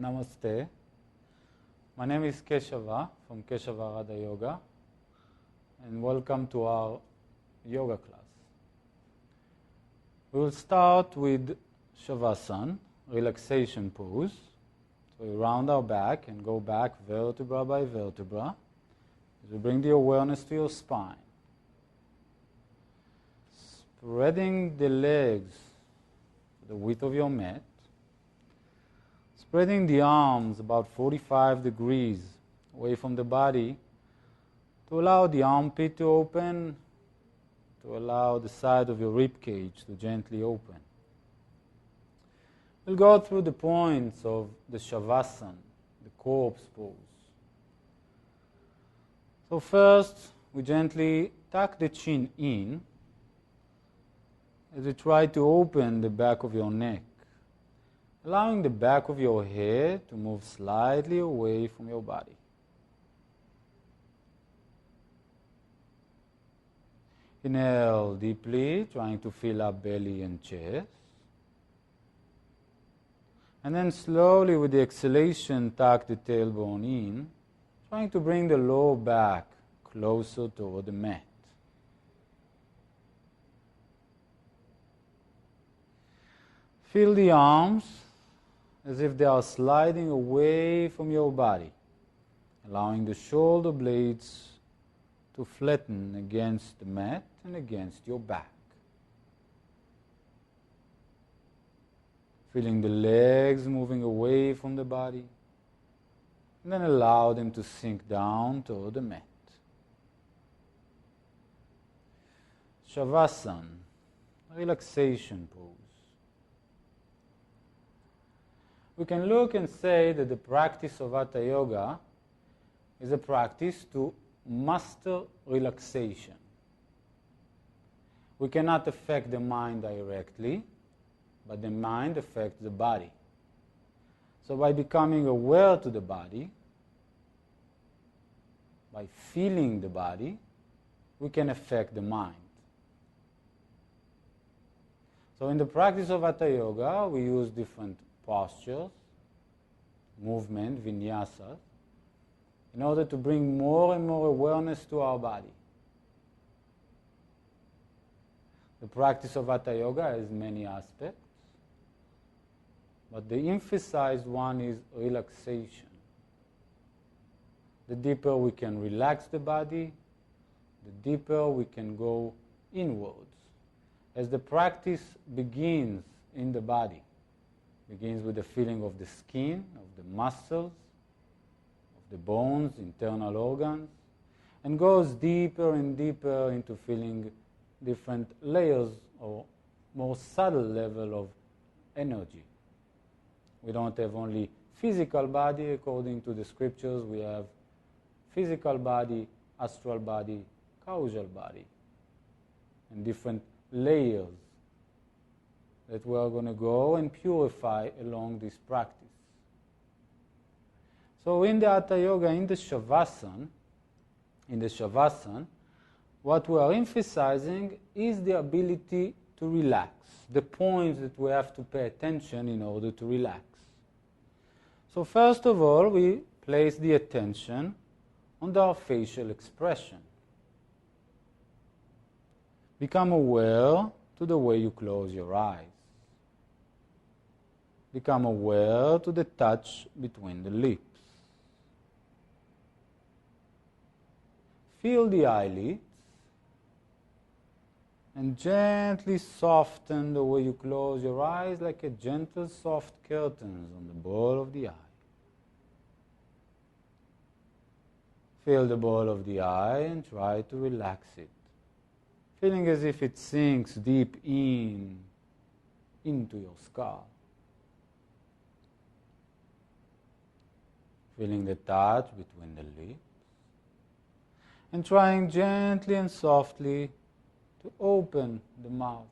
Namaste. My name is Keshava from Keshava Radha Yoga, and welcome to our yoga class. We will start with Shavasana, relaxation pose. So we round our back and go back vertebra by vertebra as we bring the awareness to your spine. Spreading the legs to the width of your mat. Spreading the arms about 45 degrees away from the body to allow the armpit to open, to allow the side of your rib cage to gently open. We'll go through the points of the Shavasana, the corpse pose. So first, we gently tuck the chin in as we try to open the back of your neck, allowing the back of your head to move slightly away from your body. Inhale deeply, trying to fill up belly and chest. And then slowly with the exhalation, tuck the tailbone in, trying to bring the lower back closer toward the mat. Feel the arms as if they are sliding away from your body, allowing the shoulder blades to flatten against the mat and against your back. Feeling the legs moving away from the body, and then allow them to sink down toward the mat. Shavasana, relaxation pose. We can look and say that the practice of Hatha Yoga is a practice to master relaxation. We cannot affect the mind directly, but the mind affects the body. So by becoming aware to the body, by feeling the body, we can affect the mind. So in the practice of Hatha Yoga, we use different postures, movement, vinyasas, in order to bring more and more awareness to our body. The practice of Hatha Yoga has many aspects, but the emphasized one is relaxation. The deeper we can relax the body, the deeper we can go inwards. As the practice begins in the body, begins with the feeling of the skin, of the muscles, of the bones, internal organs, and goes deeper and deeper into feeling different layers or more subtle level of energy. We don't have only physical body according to the scriptures. We have physical body, astral body, causal body, and different layers that we are going to go and purify along this practice. So in the Hatha Yoga, in the Shavasana, what we are emphasizing is the ability to relax, the points that we have to pay attention in order to relax. So first of all, we place the attention on our facial expression. Become aware to the way you close your eyes. Become aware to the touch between the lips. Feel the eyelids and gently soften the way you close your eyes, like a gentle soft curtains on the ball of the eye. Feel the ball of the eye and try to relax it, feeling as if it sinks deep into your skull. Feeling the touch between the lips, and trying gently and softly to open the mouth.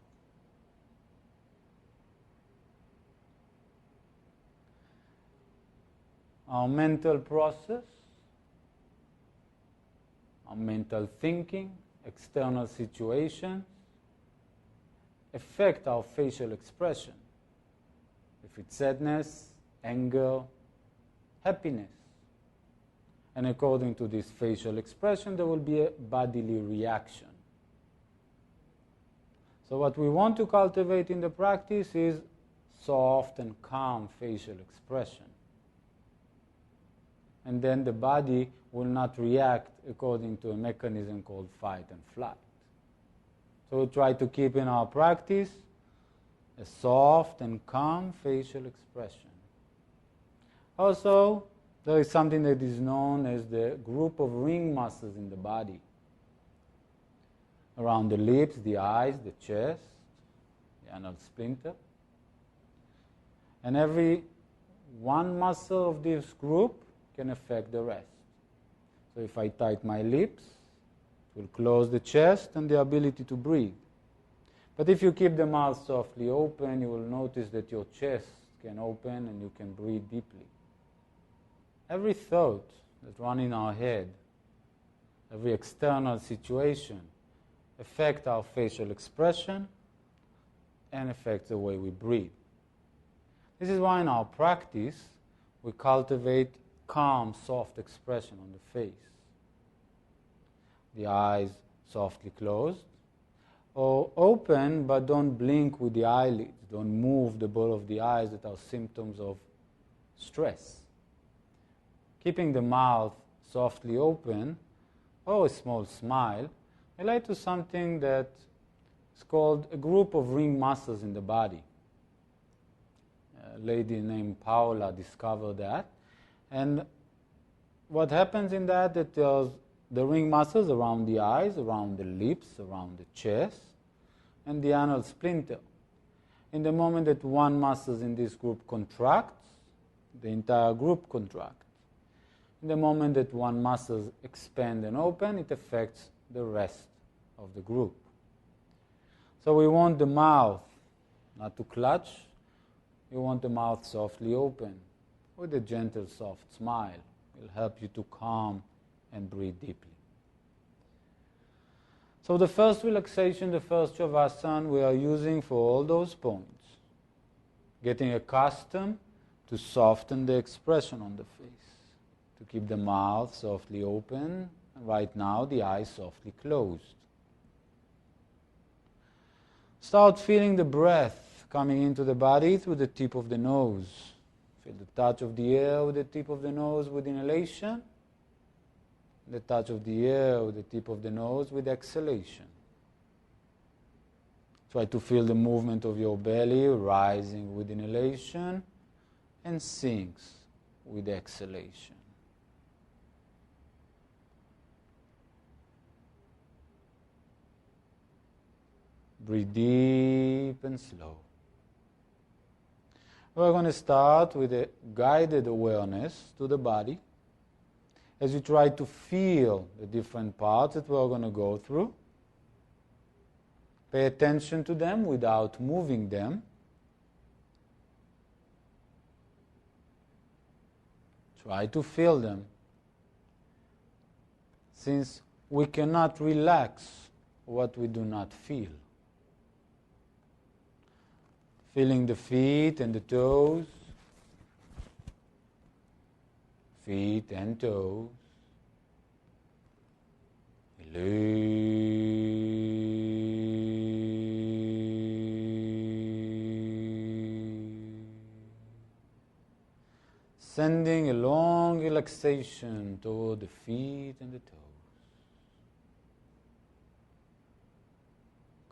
Our mental process, our mental thinking, external situations affect our facial expression. If it's sadness, anger, happiness. And according to this facial expression, there will be a bodily reaction. So what we want to cultivate in the practice is soft and calm facial expression. And then the body will not react according to a mechanism called fight and flight. So we'll try to keep in our practice a soft and calm facial expression. Also, there is something that is known as the group of ring muscles in the body. Around the lips, the eyes, the chest, the anal splinter. And every one muscle of this group can affect the rest. So if I tighten my lips, it will close the chest and the ability to breathe. But if you keep the mouth softly open, you will notice that your chest can open and you can breathe deeply. Every thought that runs in our head, every external situation, affects our facial expression and affects the way we breathe. This is why in our practice we cultivate calm, soft expression on the face. The eyes softly closed, or open but don't blink with the eyelids, don't move the ball of the eyes that are symptoms of stress. Keeping the mouth softly open, or a small smile, relate to something that is called a group of ring muscles in the body. A lady named Paula discovered that. And what happens in that there's the ring muscles around the eyes, around the lips, around the chest, and the anal splinter. In the moment that one muscle in this group contracts, the entire group contracts. In the moment that one muscle expands and opens, it affects the rest of the group. So we want the mouth not to clutch. We want the mouth softly open with a gentle, soft smile. It will help you to calm and breathe deeply. So the first relaxation, the first Shavasana, we are using for all those points. Getting accustomed to soften the expression on the face, to keep the mouth softly open, and right now the eyes softly closed. Start feeling the breath coming into the body through the tip of the nose. Feel the touch of the air with the tip of the nose with inhalation, the touch of the air with the tip of the nose with exhalation. Try to feel the movement of your belly rising with inhalation and sinks with exhalation. Breathe deep and slow. We're going to start with a guided awareness to the body as you try to feel the different parts that we're going to go through. Pay attention to them without moving them. Try to feel them. Since we cannot relax what we do not feel. Feeling the feet and the toes. Feet and toes. Sending a long relaxation toward the feet and the toes.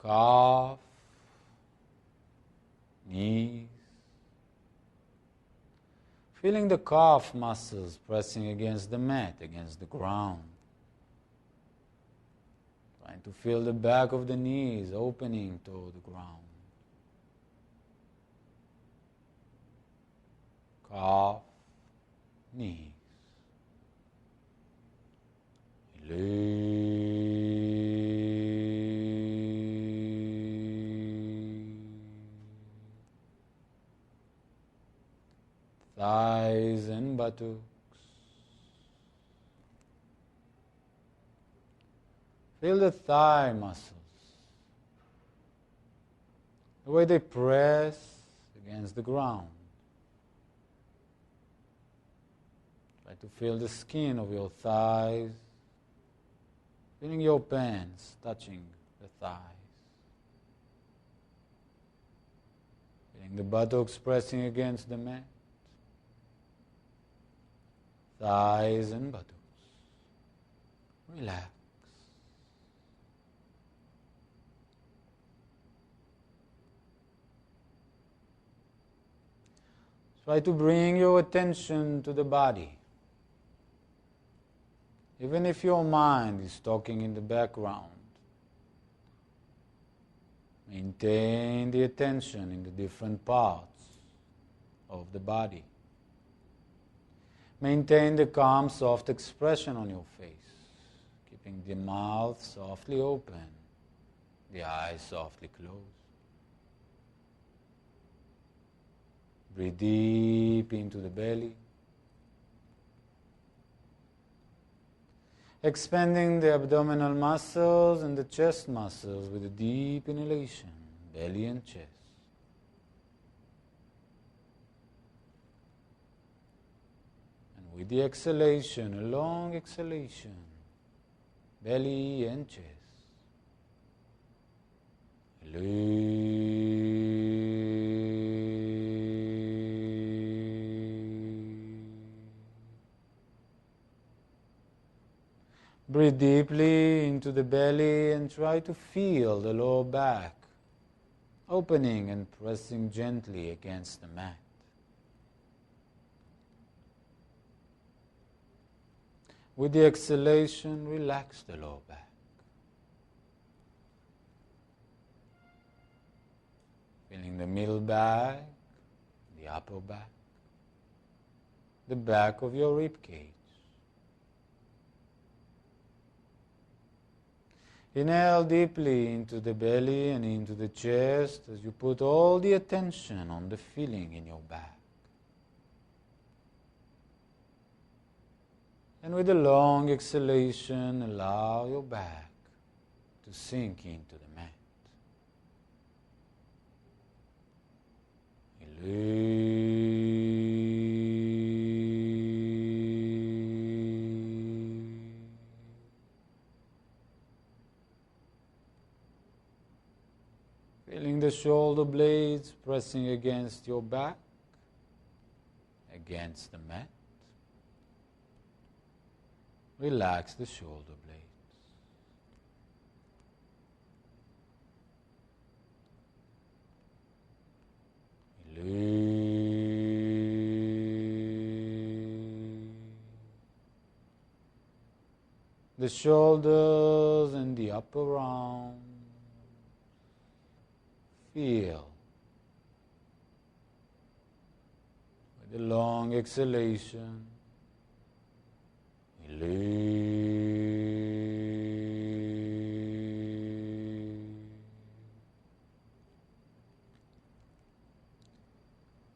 Calf, knees. Feeling the calf muscles pressing against the mat, against the ground. Trying to feel the back of the knees opening toward the ground. Calf, knees. Thighs and buttocks. Feel the thigh muscles. The way they press against the ground. Try to feel the skin of your thighs, feeling your pants touching the thighs. Feeling the buttocks pressing against the mat. Thighs and buttocks. Relax. Try to bring your attention to the body. Even if your mind is talking in the background, maintain the attention in the different parts of the body. Maintain the calm, soft expression on your face, keeping the mouth softly open, the eyes softly closed. Breathe deep into the belly, expanding the abdominal muscles and the chest muscles with a deep inhalation, belly and chest. And with the exhalation, a long exhalation, belly and chest. Breathe deeply into the belly and try to feel the lower back opening and pressing gently against the mat. With the exhalation, relax the lower back. Feeling the middle back, the upper back, the back of your rib cage. Inhale deeply into the belly and into the chest as you put all the attention on the feeling in your back. And with a long exhalation, allow your back to sink into the mat. Feeling the shoulder blades pressing against your back, against the mat. Relax the shoulder blades. The shoulders and the upper arms. Feel. With a long exhalation,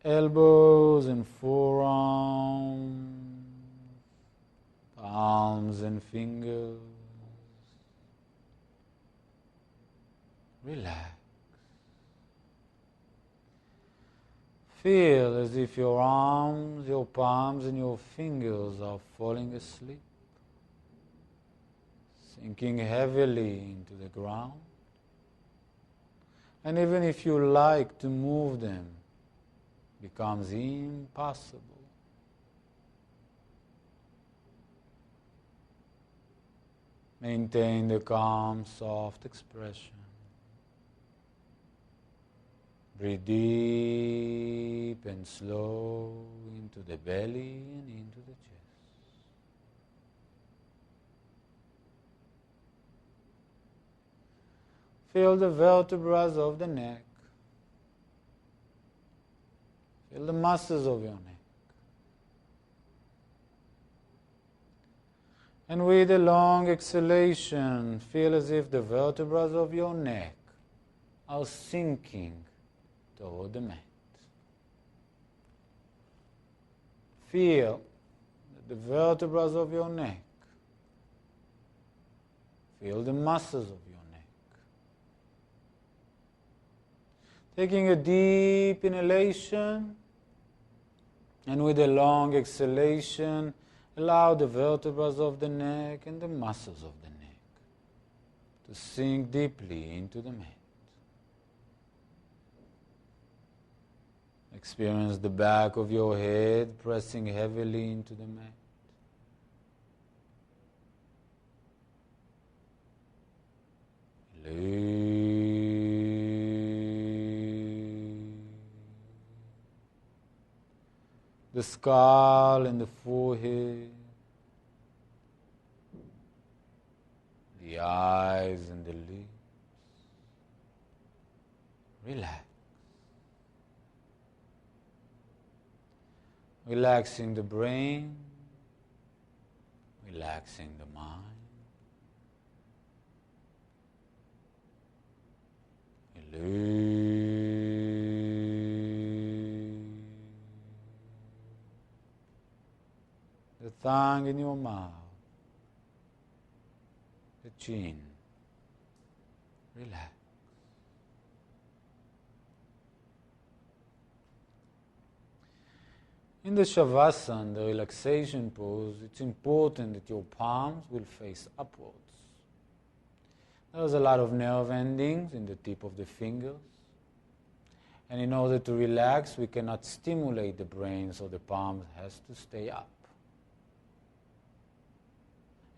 elbows and forearms, palms and fingers. Relax. Feel as if your arms, your palms and your fingers are falling asleep, sinking heavily into the ground. And even if you like to move them, it becomes impossible. Maintain the calm, soft expression. Breathe deep and slow into the belly and into the chest. Feel the vertebrae of the neck. Feel the muscles of your neck. And with a long exhalation, feel as if the vertebrae of your neck are sinking toward the mat. Feel the vertebrae of your neck. Feel the muscles of your neck. Taking a deep inhalation and with a long exhalation, Allow the vertebrae of the neck and the muscles of the neck to sink deeply into the mat. Experience the back of your head pressing heavily into the mat. The skull and the forehead, the eyes and the lips. Relax. Relaxing the brain, relaxing the mind. The tongue in your mouth, the chin, relax. In the Shavasana, the relaxation pose, it's important that your palms will face upwards. There's a lot of nerve endings in the tip of the fingers. And in order to relax, we cannot stimulate the brain, so the palm has to stay up.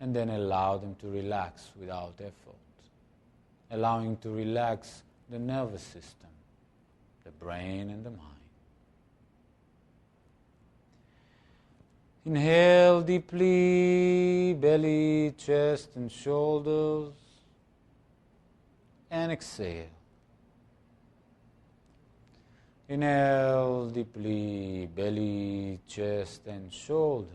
And then allow them to relax without effort. Allowing to relax the nervous system, the brain and the mind. Inhale deeply, belly, chest and shoulders. And exhale. Inhale deeply, belly, chest and shoulders.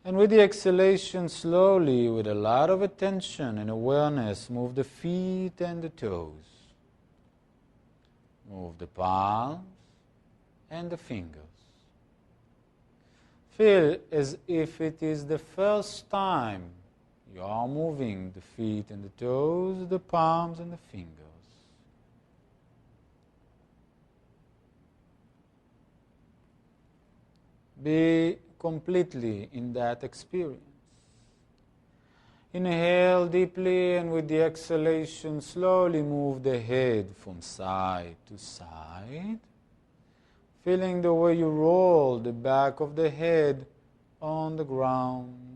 And with the exhalation, slowly, with a lot of attention and awareness, move the feet and the toes. Move the palms and the fingers. Feel as if it is the first time you are moving the feet and the toes, the palms and the fingers. Be completely in that experience. Inhale deeply, and with the exhalation, slowly move the head from side to side, feeling the way you roll the back of the head on the ground.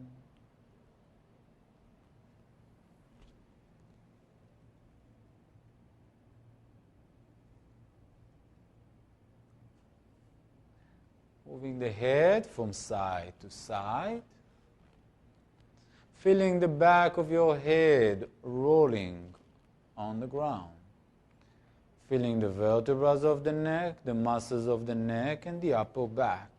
Moving the head from side to side, feeling the back of your head rolling on the ground, feeling the vertebrae of the neck, the muscles of the neck, and the upper back.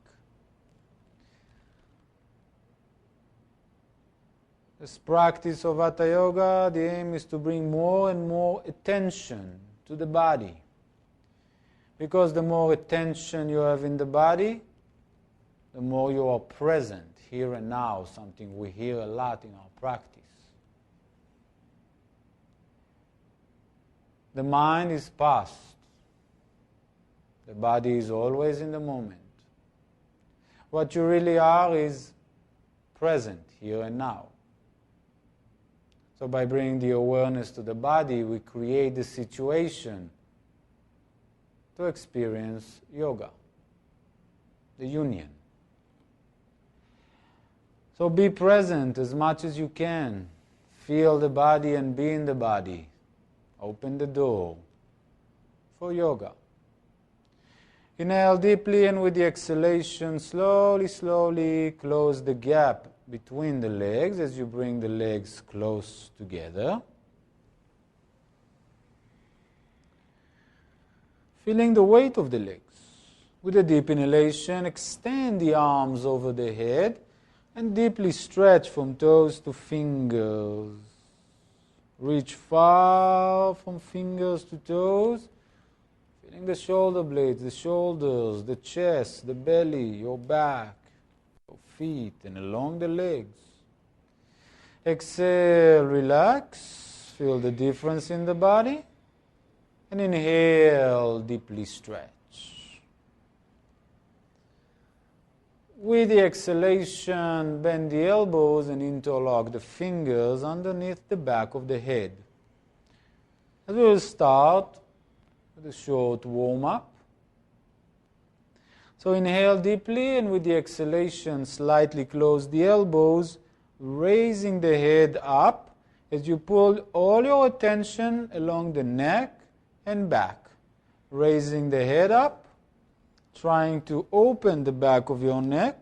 This practice of Hatha Yoga, the aim is to bring more and more attention to the body. Because the more attention you have in the body, the more you are present here and now, something we hear a lot in our practice. The mind is past. The body is always in the moment. What you really are is present here and now. So by bringing the awareness to the body, we create the situation to experience yoga, the union. So be present as much as you can. Feel the body and be in the body. Open the door for yoga. Inhale deeply, and with the exhalation, slowly, slowly close the gap between the legs as you bring the legs close together. Feeling the weight of the legs. With a deep inhalation, extend the arms over the head and deeply stretch from toes to fingers. Reach far from fingers to toes. Feeling the shoulder blades, the shoulders, the chest, the belly, your back, your feet, and along the legs. Exhale, relax. Feel the difference in the body. And inhale, deeply stretch. With the exhalation, bend the elbows and interlock the fingers underneath the back of the head. As we will start with a short warm-up. So inhale deeply, and with the exhalation, slightly close the elbows, raising the head up as you pull all your attention along the neck and back. Raising the head up, trying to open the back of your neck,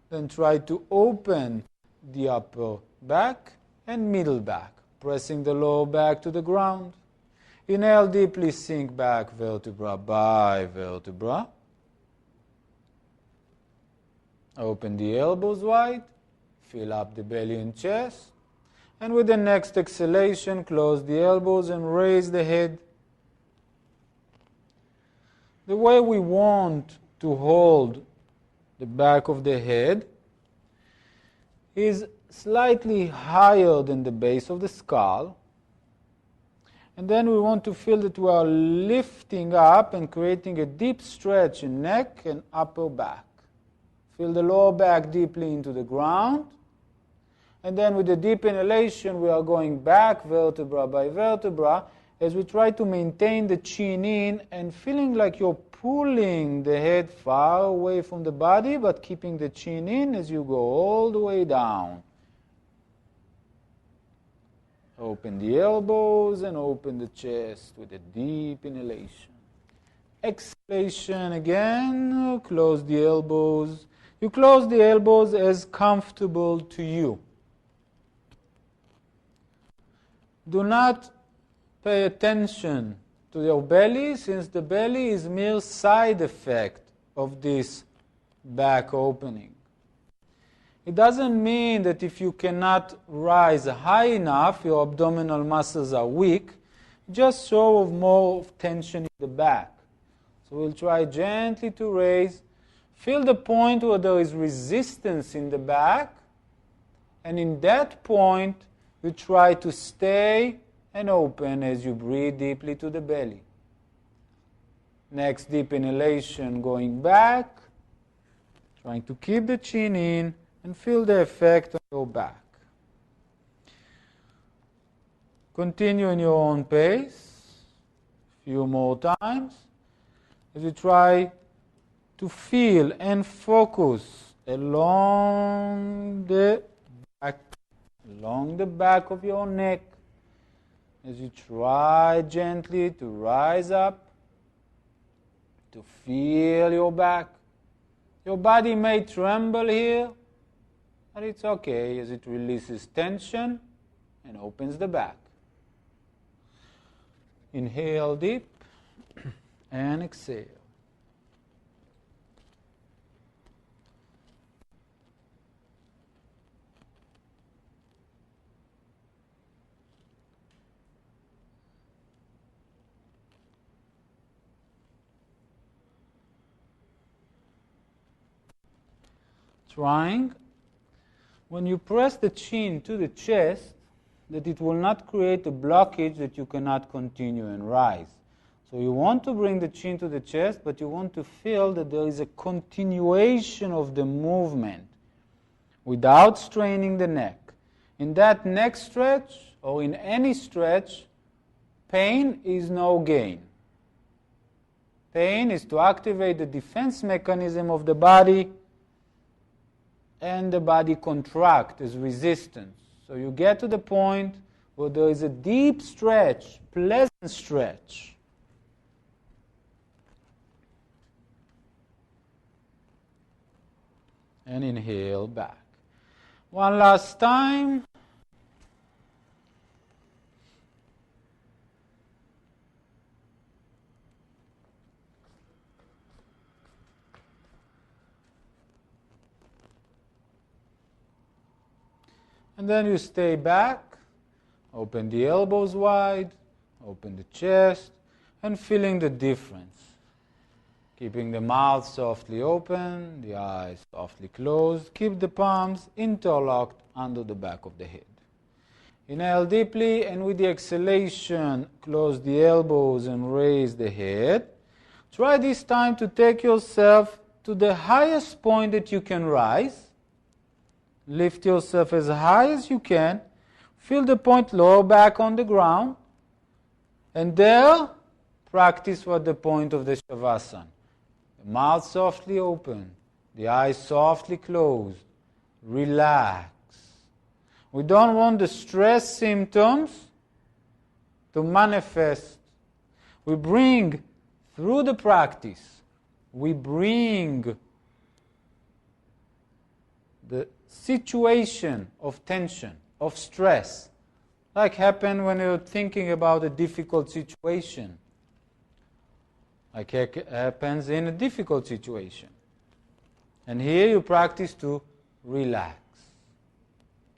then try to open the upper back and middle back, pressing the lower back to the ground. Inhale deeply, sink back vertebra by vertebra. Open the elbows wide, fill up the belly and chest. And with the next exhalation, close the elbows and raise the head. The way we want to hold the back of the head is slightly higher than the base of the skull. And then we want to feel that we are lifting up and creating a deep stretch in neck and upper back. Feel the lower back deeply into the ground. And then with the deep inhalation, we are going back vertebra by vertebra as we try to maintain the chin in and feeling like you're pulling the head far away from the body, but keeping the chin in as you go all the way down. Open the elbows and open the chest with a deep inhalation. Exhalation again, close the elbows. You close the elbows as comfortable to you. Do not pay attention to your belly, since the belly is mere side effect of this back opening. It doesn't mean that if you cannot rise high enough, your abdominal muscles are weak. Just show of more tension in the back. So we'll try gently to raise. Feel the point where there is resistance in the back. And in that point, you try to stay and open as you breathe deeply to the belly. Next deep inhalation, going back. Trying to keep the chin in and feel the effect on your back. Continue in your own pace. A few more times. As you try to feel and focus along the back of your neck. As you try gently to rise up, to feel your back. Your body may tremble here, but it's okay as it releases tension and opens the back. Inhale deep and exhale. Trying, when you press the chin to the chest, that it will not create a blockage that you cannot continue and rise. So you want to bring the chin to the chest, but you want to feel that there is a continuation of the movement without straining the neck. In that neck stretch, or in any stretch, pain is no gain. Pain is to activate the defense mechanism of the body, and the body contract as resistance. So you get to the point where there is a deep stretch, pleasant stretch. And inhale back. One last time. And then you stay back, open the elbows wide, open the chest, and feeling the difference. Keeping the mouth softly open, the eyes softly closed. Keep the palms interlocked under the back of the head. Inhale deeply, and with the exhalation, close the elbows and raise the head. Try this time to take yourself to the highest point that you can rise. Lift yourself as high as you can. Feel the point, lower back on the ground. And there, practice what the point of the Shavasana. The mouth softly open, the eyes softly closed. Relax. We don't want the stress symptoms to manifest. We bring, through the practice, we bring the situation of tension, of stress, like happen when you're thinking about a difficult situation, like happens in a difficult situation. And here you practice to relax.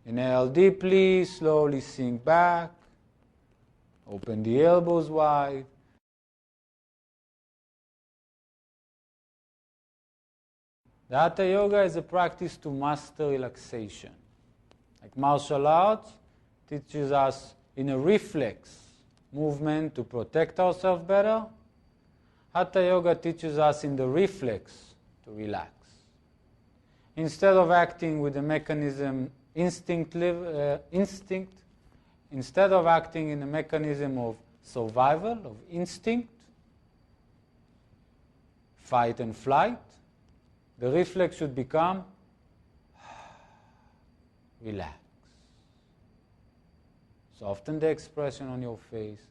Inhale deeply, slowly sink back, open the elbows wide. The hatha yoga is a practice to master relaxation. Like martial arts teaches us in a reflex movement to protect ourselves better, hatha yoga teaches us in the reflex to relax. Instead of acting with the mechanism instinct, instead of acting in the mechanism of survival, of instinct, fight and flight, the reflex should become relax. Soften the expression on your face.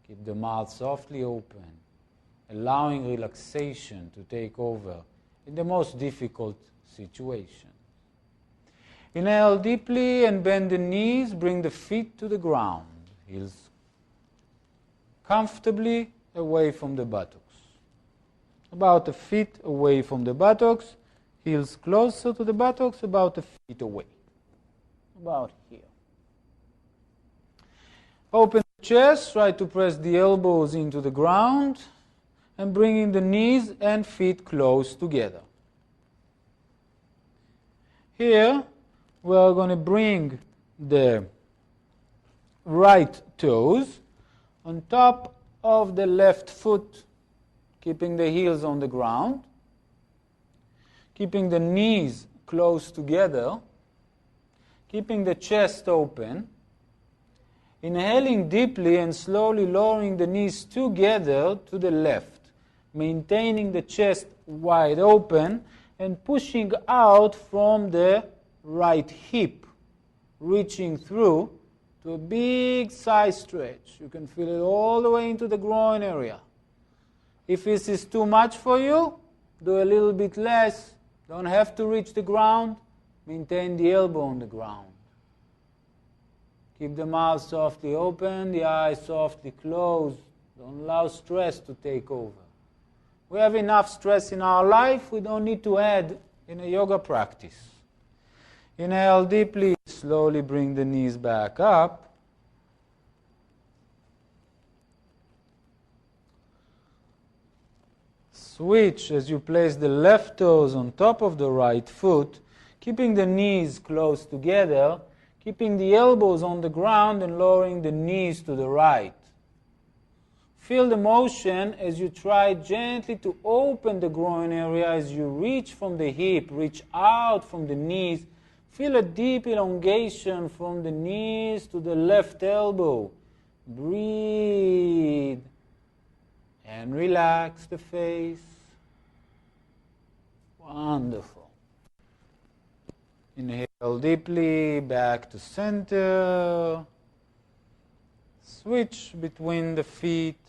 Keep the mouth softly open, allowing relaxation to take over in the most difficult situation. Inhale deeply and bend the knees. Bring the feet to the ground. Heels comfortably away from the buttocks. About a feet away from the buttocks. Heels closer to the buttocks, about a feet away. About here. Open the chest, try to press the elbows into the ground and bringing the knees and feet close together. Here we are going to bring the right toes on top of the left foot, keeping the heels on the ground. Keeping the knees close together, keeping the chest open, inhaling deeply and slowly lowering the knees together to the left, maintaining the chest wide open and pushing out from the right hip, reaching through to a big side stretch. You can feel it all the way into the groin area. If this is too much for you, do a little bit less. Don't have to reach the ground. Maintain the elbow on the ground. Keep the mouth softly open, the eyes softly closed. Don't allow stress to take over. We have enough stress in our life. We don't need to add in a yoga practice. Inhale deeply. Slowly bring the knees back up. Switch as you place the left toes on top of the right foot, keeping the knees close together, keeping the elbows on the ground and lowering the knees to the right. Feel the motion as you try gently to open the groin area as you reach from the hip, reach out from the knees. Feel a deep elongation from the knees to the left elbow. Breathe. And relax the face. Wonderful. Inhale deeply, back to center. Switch between the feet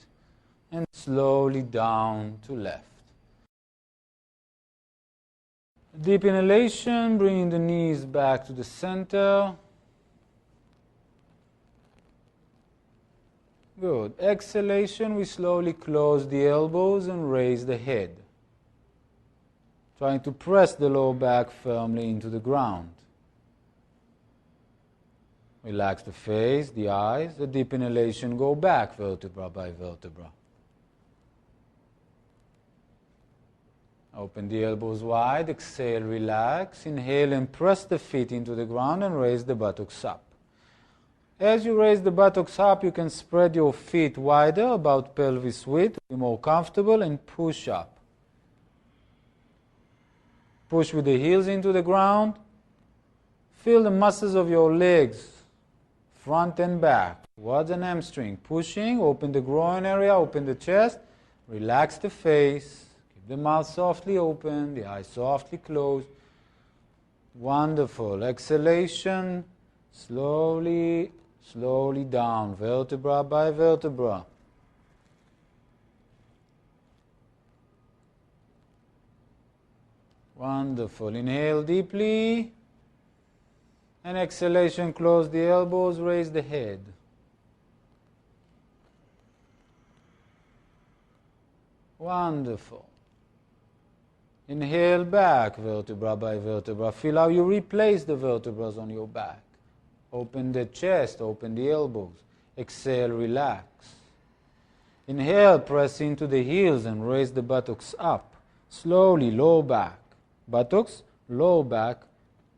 and slowly down to left. Deep inhalation, bringing the knees back to the center. Good. Exhalation, we slowly close the elbows and raise the head. Trying to press the lower back firmly into the ground. Relax the face, the eyes. A deep inhalation, go back vertebra by vertebra. Open the elbows wide, exhale, relax. Inhale and press the feet into the ground and raise the buttocks up. As you raise the buttocks up, you can spread your feet wider, about pelvis width, be more comfortable, and push up. Push with the heels into the ground. Feel the muscles of your legs, front and back, quads and hamstring. Pushing, open the groin area, open the chest. Relax the face. Keep the mouth softly open, the eyes softly closed. Wonderful. Exhalation, slowly, slowly down, vertebra by vertebra. Wonderful. Inhale deeply. And exhalation, close the elbows, raise the head. Wonderful. Inhale back, vertebra by vertebra. Feel how you replace the vertebrae on your back. Open the chest, open the elbows. Exhale, relax. Inhale, press into the heels and raise the buttocks up. Slowly, low back. Buttocks, low back,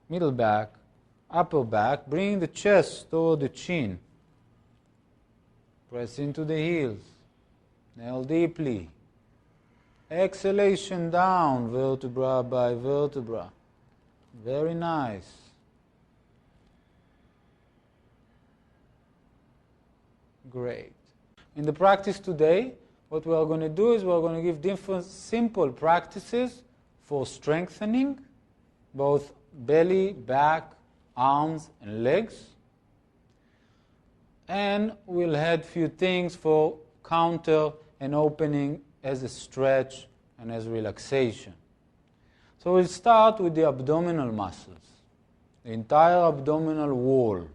middle back, upper back. Bring the chest toward the chin. Press into the heels. Inhale deeply. Exhalation down, vertebra by vertebra. Very nice. Great. In the practice today, what we are going to do is we are going to give different simple practices for strengthening both belly, back, arms, and legs. And we'll add few things for counter and opening as a stretch and as relaxation. So we'll start with the abdominal muscles, the entire abdominal wall.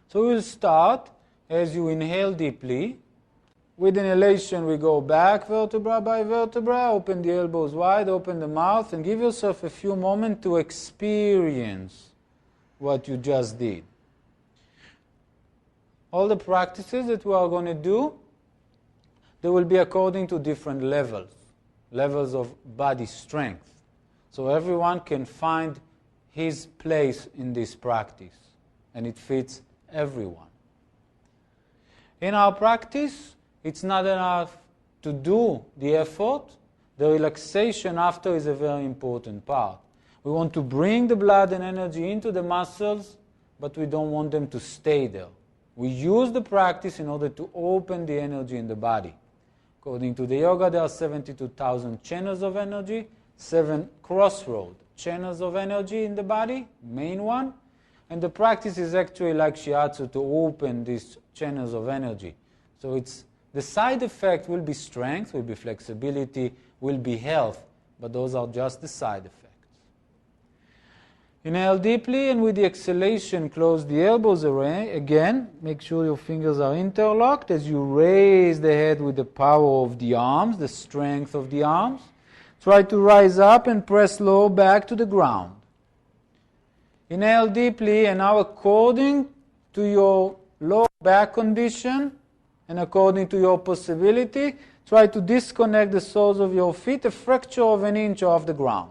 So we'll start as you inhale deeply. With inhalation, we go back vertebra by vertebra, open the elbows wide, open the mouth, and give yourself a few moments to experience what you just did. All the practices that we are going to do, they will be according to different levels of body strength. So everyone can find his place in this practice, and it fits everyone. In our practice, it's not enough to do the effort. The relaxation after is a very important part. We want to bring the blood and energy into the muscles, but we don't want them to stay there. We use the practice in order to open the energy in the body. According to the yoga, there are 72,000 channels of energy, 7 crossroad channels of energy in the body, main one. And the practice is actually like shiatsu to open these channels of energy. So it's the side effect will be strength, will be flexibility, will be health, but those are just the side effects. Inhale deeply, and with the exhalation, close the elbows away. Again, make sure your fingers are interlocked as you raise the head with the power of the arms, the strength of the arms. Try to rise up and press low back to the ground. Inhale deeply, and now according to your low back condition and according to your possibility, try to disconnect the soles of your feet a fraction of an inch off the ground.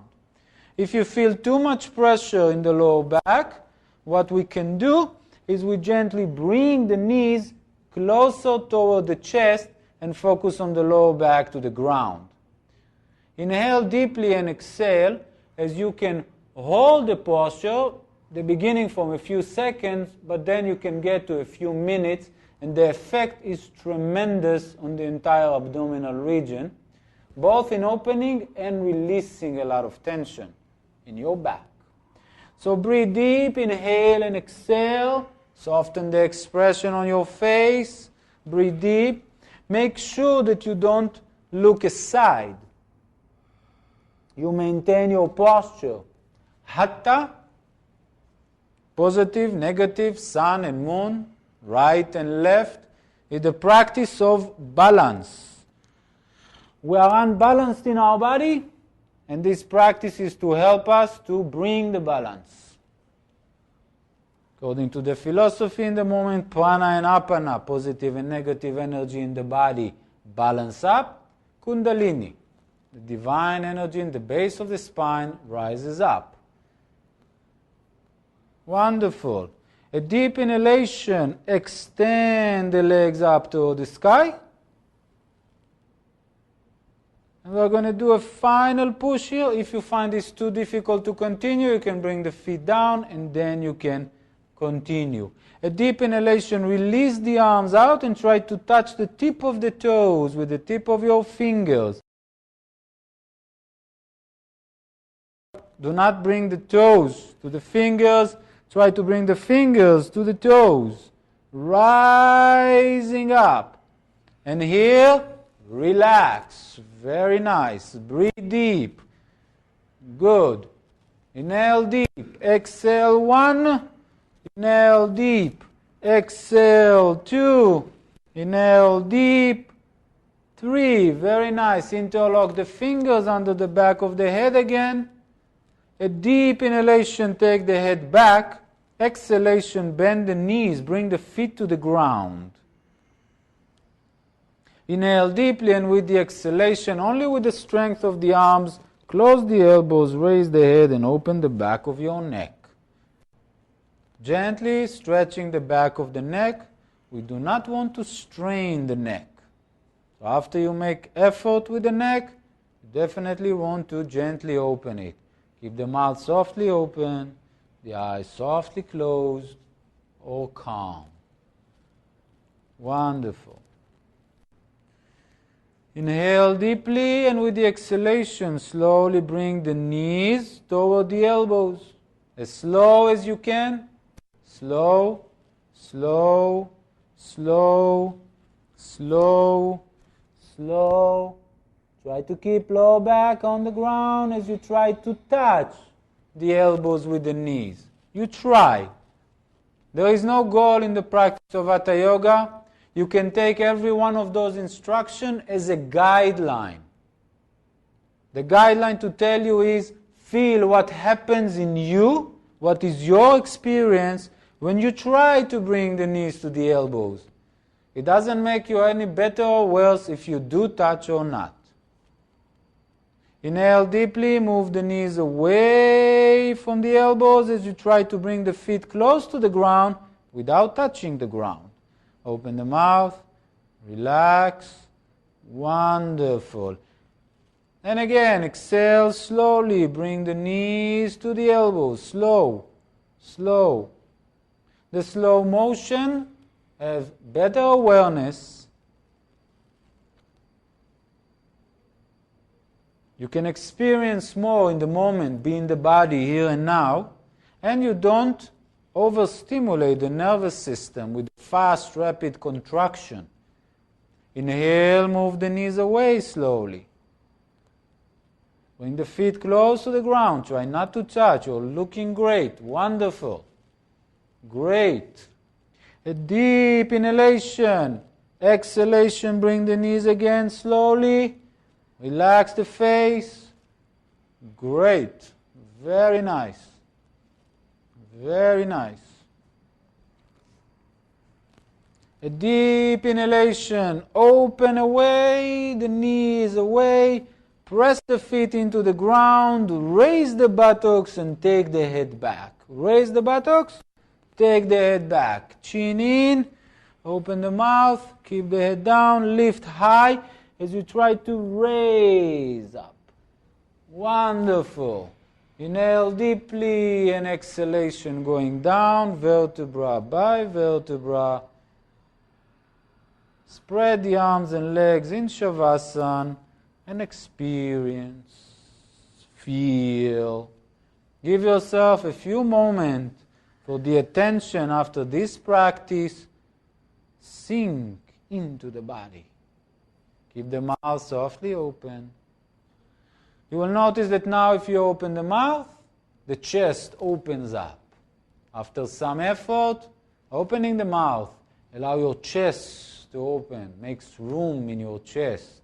If you feel too much pressure in the lower back, what we can do is we gently bring the knees closer toward the chest and focus on the lower back to the ground. Inhale deeply and exhale as you can hold the posture, the beginning from a few seconds, but then you can get to a few minutes, and the effect is tremendous on the entire abdominal region, both in opening and releasing a lot of tension in your back. So breathe deep, inhale and exhale. Soften the expression on your face. Breathe deep. Make sure that you don't look aside. You maintain your posture. Hatha, positive, negative, sun and moon, right and left, is the practice of balance. We are unbalanced in our body, and this practice is to help us to bring the balance. According to the philosophy in the moment, prana and apana, positive and negative energy in the body, balance up. Kundalini, the divine energy in the base of the spine, rises up. Wonderful. A deep inhalation, extend the legs up toward the sky. And we're going to do a final push here. If you find this too difficult to continue, you can bring the feet down and then you can continue. A deep inhalation, release the arms out and try to touch the tip of the toes with the tip of your fingers. Do not bring the toes to the fingers. Try to bring the fingers to the toes. Rising up. And here, relax. Very nice. Breathe deep. Good. Inhale deep. Exhale 1. Inhale deep. Exhale 2. Inhale deep. 3. Very nice. Interlock the fingers under the back of the head again. A deep inhalation, take the head back. Exhalation, bend the knees, bring the feet to the ground. Inhale deeply, and with the exhalation, only with the strength of the arms, close the elbows, raise the head, and open the back of your neck. Gently stretching the back of the neck. We do not want to strain the neck. So after you make effort with the neck, you definitely want to gently open it. Keep the mouth softly open, the eyes softly closed, or calm. Wonderful. Inhale deeply, and with the exhalation, slowly bring the knees toward the elbows. As slow as you can. Slow, slow, slow, slow, slow. Try to keep lower back on the ground as you try to touch the elbows with the knees. You try. There is no goal in the practice of Hatha Yoga. You can take every one of those instructions as a guideline. The guideline to tell you is, feel what happens in you, what is your experience when you try to bring the knees to the elbows. It doesn't make you any better or worse if you do touch or not. Inhale deeply, move the knees away from the elbows as you try to bring the feet close to the ground without touching the ground. Open the mouth, relax, wonderful. And again, exhale slowly, bring the knees to the elbows, slow, slow. The slow motion has better awareness. You can experience more in the moment, be in the body here and now, and you don't overstimulate the nervous system with fast, rapid contraction. Inhale, move the knees away slowly. Bring the feet close to the ground. Try not to touch. You're looking great. Wonderful. Great. A deep inhalation. Exhalation, bring the knees again slowly. Relax the face. Great. Very nice. Very nice. A deep inhalation. Open away, the knees away. Press the feet into the ground. Raise the buttocks and take the head back. Raise the buttocks. Take the head back. Chin in. Open the mouth. Keep the head down. Lift high as you try to raise up. Wonderful. Inhale deeply and exhalation going down, vertebra by vertebra. Spread the arms and legs in Shavasana and experience, feel. Give yourself a few moments for the attention after this practice. Sink into the body. Keep the mouth softly open. You will notice that now if you open the mouth, the chest opens up. After some effort, opening the mouth, allow your chest to open, makes room in your chest.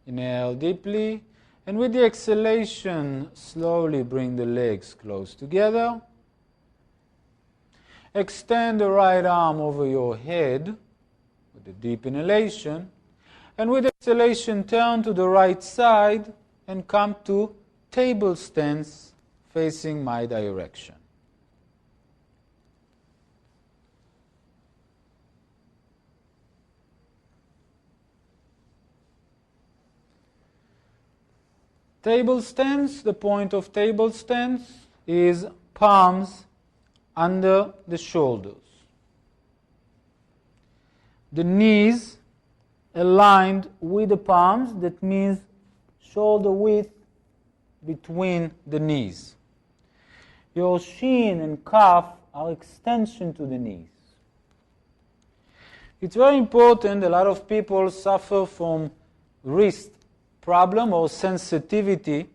Inhale deeply, and with the exhalation, slowly bring the legs close together. Extend the right arm over your head with a deep inhalation, and with exhalation, turn to the right side and come to table stance facing my direction. Table stance, the point of table stance is palms under the shoulders. The knees aligned with the palms, that means shoulder width between the knees. Your shin and calf are extension to the knees. It's very important, a lot of people suffer from wrist problem or sensitivity.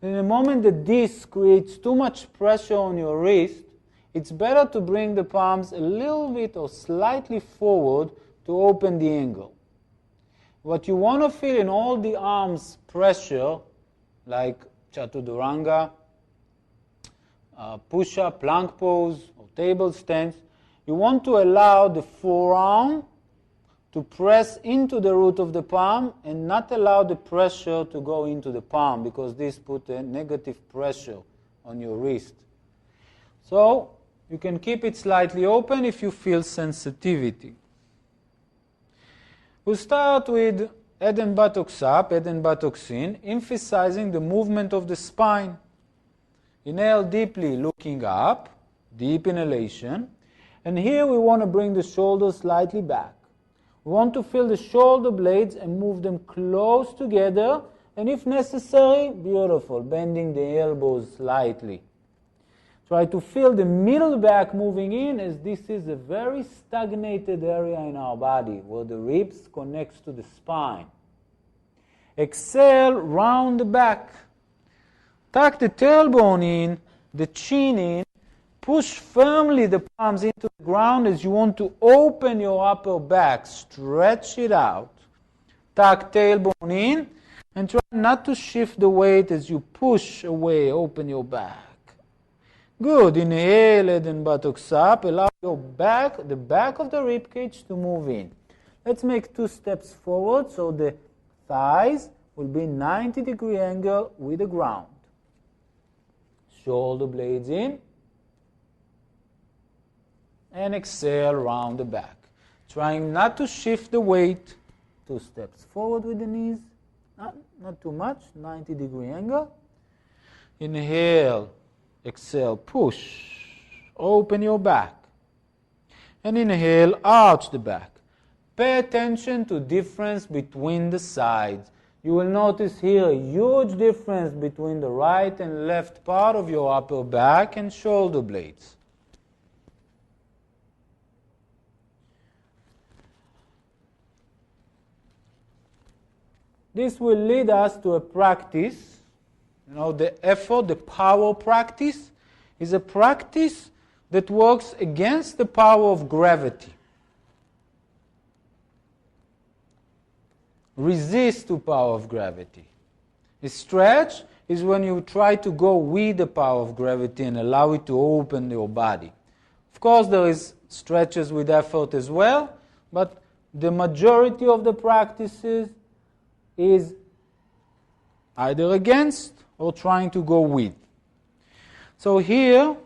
In the moment that this creates too much pressure on your wrist, it's better to bring the palms a little bit or slightly forward to open the angle. What you want to feel in all the arms pressure, like Chaturanga, push-up, plank pose, or table stance, you want to allow the forearm to press into the root of the palm and not allow the pressure to go into the palm, because this puts a negative pressure on your wrist. So you can keep it slightly open if you feel sensitivity. We'll start with head and buttocks up, head and buttocks in, emphasizing the movement of the spine. Inhale deeply, looking up, deep inhalation. And here we want to bring the shoulders slightly back. We want to feel the shoulder blades and move them close together. And if necessary, beautiful, bending the elbows slightly. Try to feel the middle back moving in, as this is a very stagnated area in our body where the ribs connects to the spine. Exhale, round the back. Tuck the tailbone in, the chin in. Push firmly the palms into the ground as you want to open your upper back. Stretch it out. Tuck tailbone in and try not to shift the weight as you push away, open your back. Good. Inhale, head and buttocks up. Allow your back, the back of the rib cage to move in. Let's make 2 steps forward so the thighs will be 90-degree angle with the ground. Shoulder blades in. And exhale, round the back. Trying not to shift the weight. 2 steps forward with the knees. Not too much, 90-degree angle. Inhale. Exhale, push, open your back. And inhale, arch the back. Pay attention to difference between the sides. You will notice here a huge difference between the right and left part of your upper back and shoulder blades. This will lead us to a practice. The effort, the power practice, is a practice that works against the power of gravity. Resist to power of gravity. A stretch is when you try to go with the power of gravity and allow it to open your body. Of course, there is stretches with effort as well, but the majority of the practices is either against or trying to go with. So here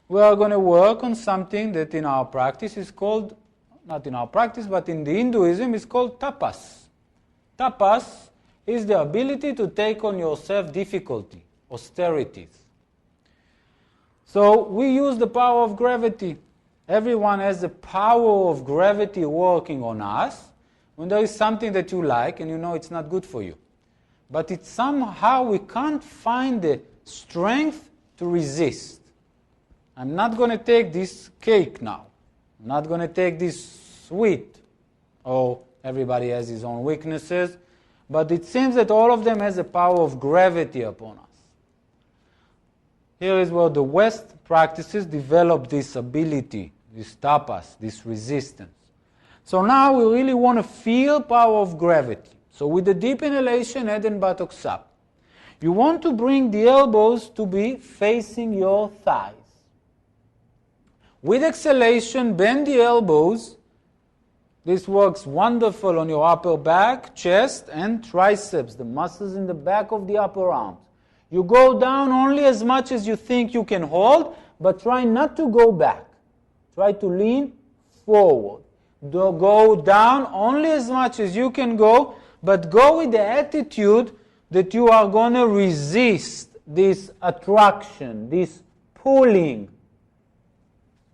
we are going to work on something that in our practice is called, not in our practice, but in the Hinduism is called tapas. Tapas is the ability to take on yourself difficulty, austerities. So we use the power of gravity. Everyone has the power of gravity working on us when there is something that you like and you know it's not good for you. But it's somehow we can't find the strength to resist. I'm not going to take this cake now. I'm not going to take this sweet. Oh, everybody has his own weaknesses. But it seems that all of them has a power of gravity upon us. Here is where the West practices develop this ability, this tapas, this resistance. So now we really want to feel power of gravity. So with the deep inhalation, head and buttocks up. You want to bring the elbows to be facing your thighs. With exhalation, bend the elbows. This works wonderful on your upper back, chest, and triceps, the muscles in the back of the upper arms. You go down only as much as you think you can hold, but try not to go back. Try to lean forward. Go down only as much as you can go, but go with the attitude that you are going to resist this attraction, this pulling.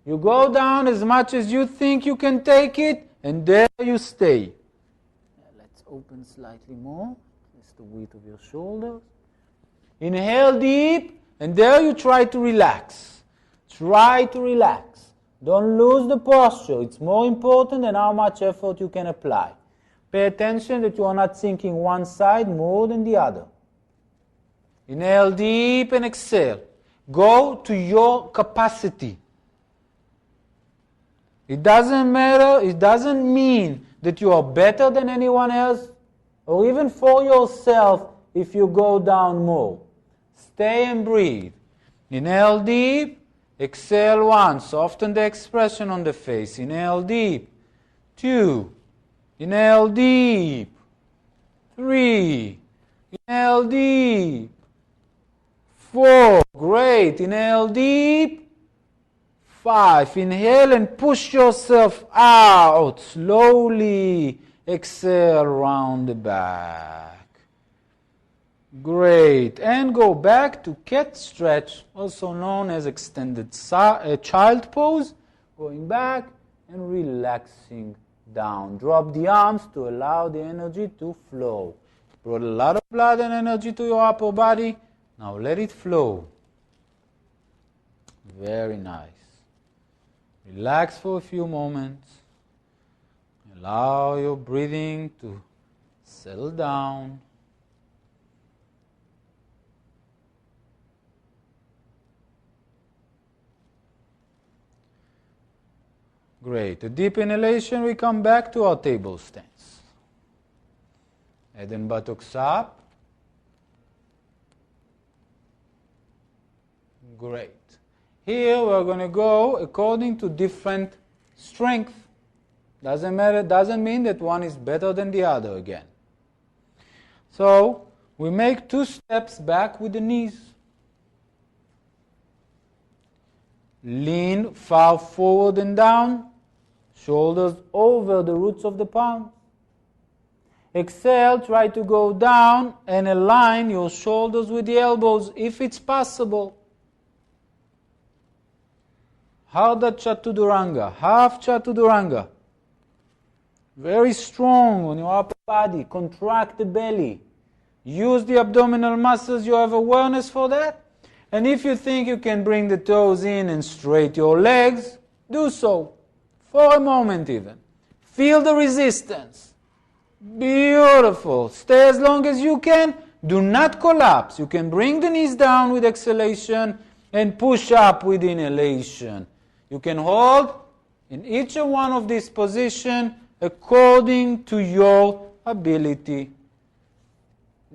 You go down as much as you think you can take it, and there you stay. Let's open slightly more. It's the width of your shoulders. Inhale deep, and there you try to relax. Try to relax. Don't lose the posture. It's more important than how much effort you can apply. Pay attention that you are not sinking one side more than the other. Inhale deep and exhale. Go to your capacity. It doesn't matter, it doesn't mean that you are better than anyone else, or even for yourself if you go down more. Stay and breathe. Inhale deep, exhale 1. Soften the expression on the face. Inhale deep. 2. Inhale deep. 3. Inhale deep. 4. Great. Inhale deep. 5. Inhale and push yourself out. Slowly exhale round the back. Great. And go back to cat stretch, also known as extended child pose. Going back and relaxing down. Drop the arms to allow the energy to flow. Brought a lot of blood and energy to your upper body. Now let it flow. Very nice. Relax for a few moments. Allow your breathing to settle down. Great. A deep inhalation, we come back to our table stance. Head and buttocks up. Great. Here we're going to go according to different strength. Doesn't matter, doesn't mean that one is better than the other again. So we make 2 steps back with the knees. Lean far forward and down. Shoulders over the roots of the palms. Exhale, try to go down and align your shoulders with the elbows if it's possible. Ardha Chaturanga, half Chaturanga. Very strong on your upper body. Contract the belly. Use the abdominal muscles. You have awareness for that. And if you think you can bring the toes in and straighten your legs, do so. For a moment even. Feel the resistance. Beautiful. Stay as long as you can. Do not collapse. You can bring the knees down with exhalation and push up with inhalation. You can hold in each one of these positions according to your ability.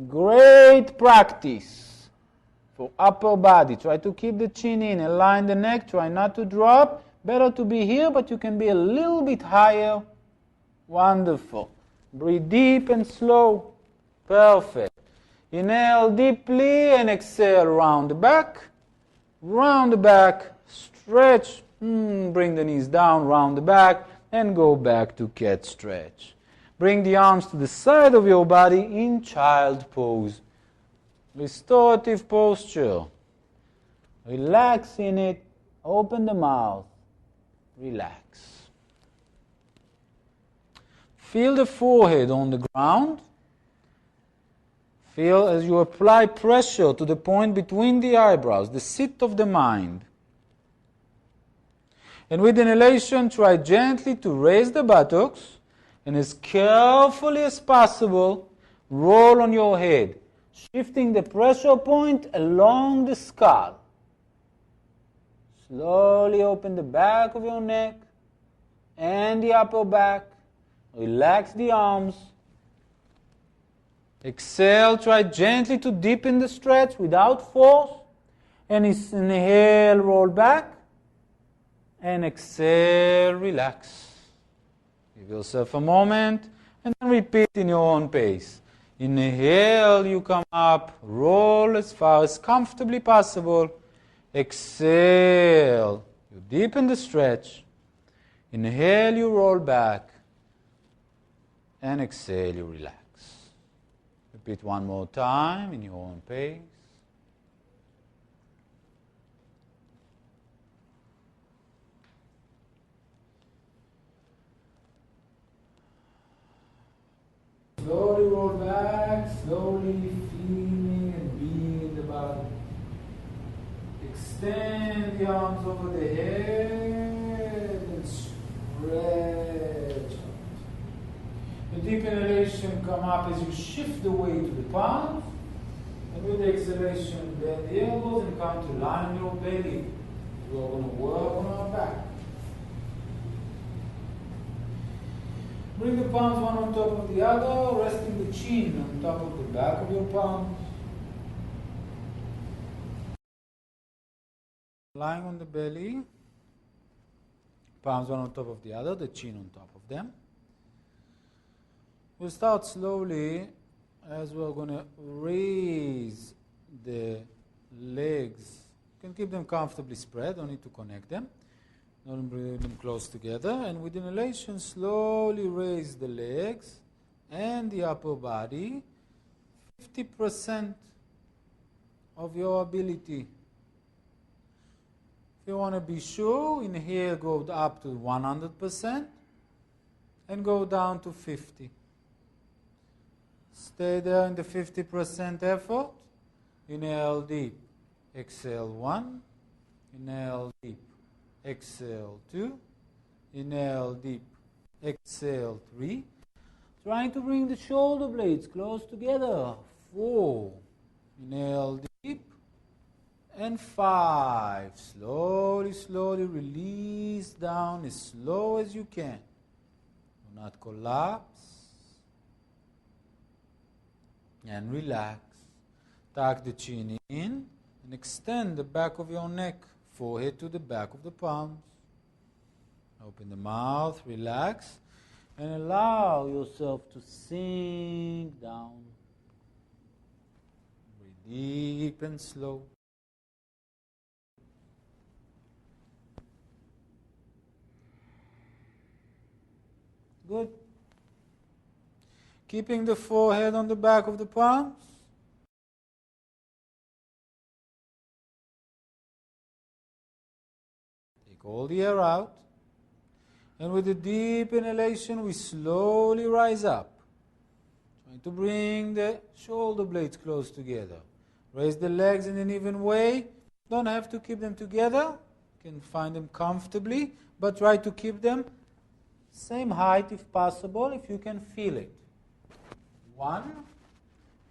Great practice for upper body. Try to keep the chin in, align the neck, try not to drop. Better to be here, but you can be a little bit higher. Wonderful. Breathe deep and slow. Perfect. Inhale deeply and exhale round the back. Round the back. Stretch. Bring the knees down, round the back, and go back to cat stretch. Bring the arms to the side of your body in child pose. Restorative posture. Relax in it. Open the mouth. Relax. Feel the forehead on the ground. Feel as you apply pressure to the point between the eyebrows, the seat of the mind. And with inhalation, try gently to raise the buttocks and as carefully as possible, roll on your head, shifting the pressure point along the skull. Slowly open the back of your neck and the upper back. Relax the arms. Exhale, try gently to deepen the stretch without force. And inhale, roll back. And exhale, relax. Give yourself a moment and then repeat in your own pace. Inhale, you come up, roll as far as comfortably possible. Exhale, you deepen the stretch. Inhale, you roll back. And exhale, you relax. A Repeat one more time in your own pace. Slowly roll back, slowly feeling and being in the body. Extend the arms over the head and stretch out. The deep inhalation come up as you shift the weight to the palms. And with the exhalation, bend the elbows and come to line your belly. We're going to work on our back. Bring the palms one on top of the other, resting the chin on top of the back of your palms. Lying on the belly, palms one on top of the other, the chin on top of them. We'll start slowly as we're going to raise the legs. You can keep them comfortably spread, don't need to connect them. Don't bring them close together. And with inhalation, slowly raise the legs and the upper body. 50% of your ability. If you want to be sure, inhale, go up to 100% and go down to 50. Stay there in the 50% effort. Inhale deep. Exhale 1. Inhale deep. Exhale 2. Inhale deep. Exhale 3. Trying to bring the shoulder blades close together. 4. Inhale deep. And 5. Slowly, slowly release down as slow as you can. Do not collapse. And relax. Tuck the chin in and extend the back of your neck, forehead to the back of the palms. Open the mouth, relax, and allow yourself to sink down. Breathe deep and slow. Good. Keeping the forehead on the back of the palms. Take all the air out. And with a deep inhalation, we slowly rise up. Trying to bring the shoulder blades close together. Raise the legs in an even way. Don't have to keep them together. You can find them comfortably, but try to keep them same height if possible, if you can feel it. 1,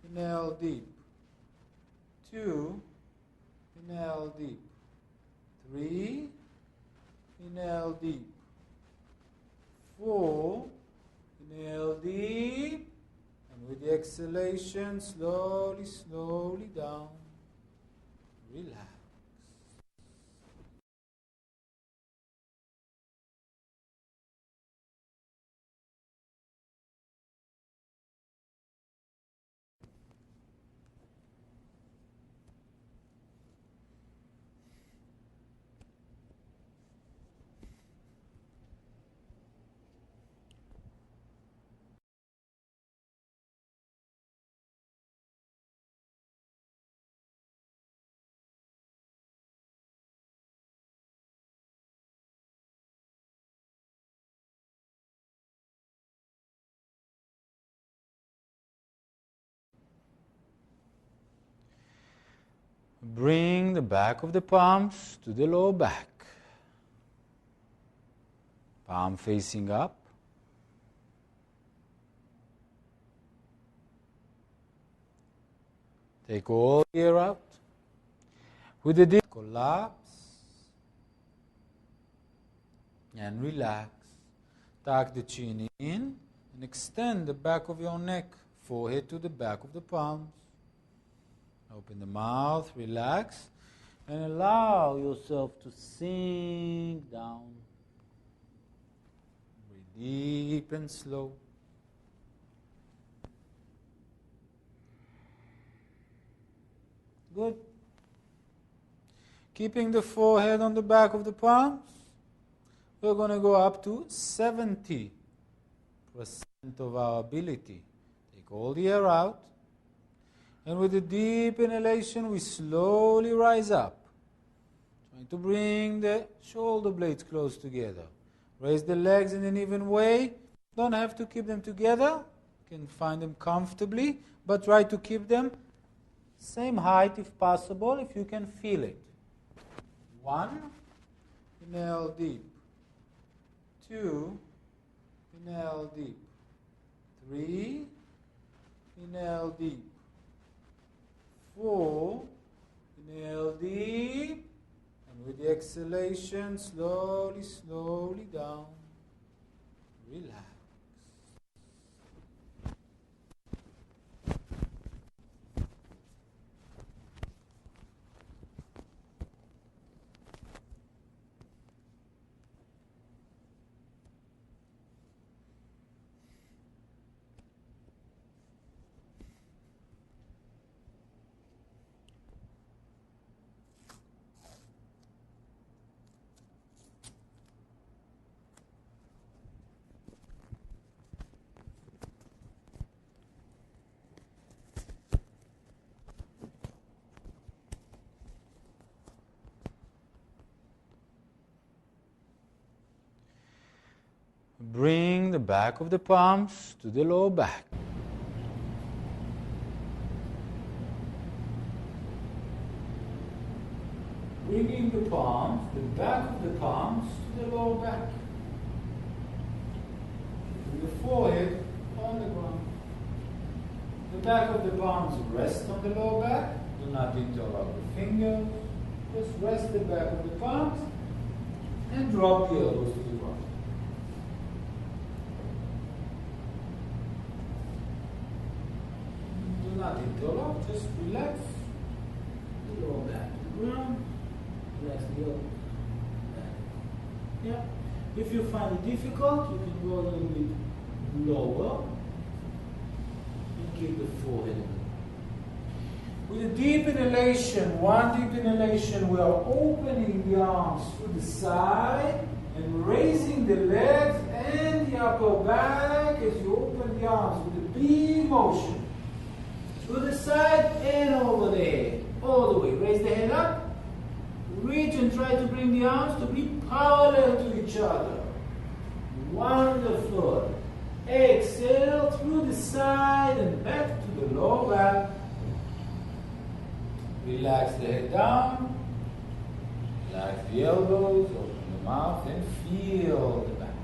inhale deep. 2, inhale deep. 3, inhale deep. 4, inhale deep. And with the exhalation, slowly, slowly down. Relax. Bring the back of the palms to the lower back. Palm facing up. Take all the air out. With the deep collapse and relax. Tuck the chin in and extend the back of your neck, forehead to the back of the palms. Open the mouth, relax, and allow yourself to sink down. Breathe deep and slow. Good. Keeping the forehead on the back of the palms, we're going to go up to 70% of our ability. Take all the air out. And with a deep inhalation, we slowly rise up. Trying to bring the shoulder blades close together. Raise the legs in an even way. Don't have to keep them together. You can find them comfortably, but try to keep them same height if possible, if you can feel it. 1, inhale deep. 2, inhale deep. 3, inhale deep. 4, inhale deep. And with the exhalation, slowly, slowly down. Relax. Bring the back of the palms to the lower back. Bringing the palms, the back of the palms to the lower back. With the forehead on the ground. The back of the palms rest on the lower back. Do not interlock the fingers. Just rest the back of the palms and drop the elbows to the ground. Not interlock, just relax the lower back to the ground, relax the elbows back. Yeah. If you find it difficult, you can go a little bit lower and keep the forehead open. With a deep inhalation, one deep inhalation, we are opening the arms to the side and raising the legs and the upper back as you open the arms with a big motion. To the side and over the head. All the way. Raise the head up. Reach and try to bring the arms to be parallel to each other. Wonderful. Exhale through the side and back to the lower back. Relax the head down. Relax the elbows. Open the mouth and feel the back.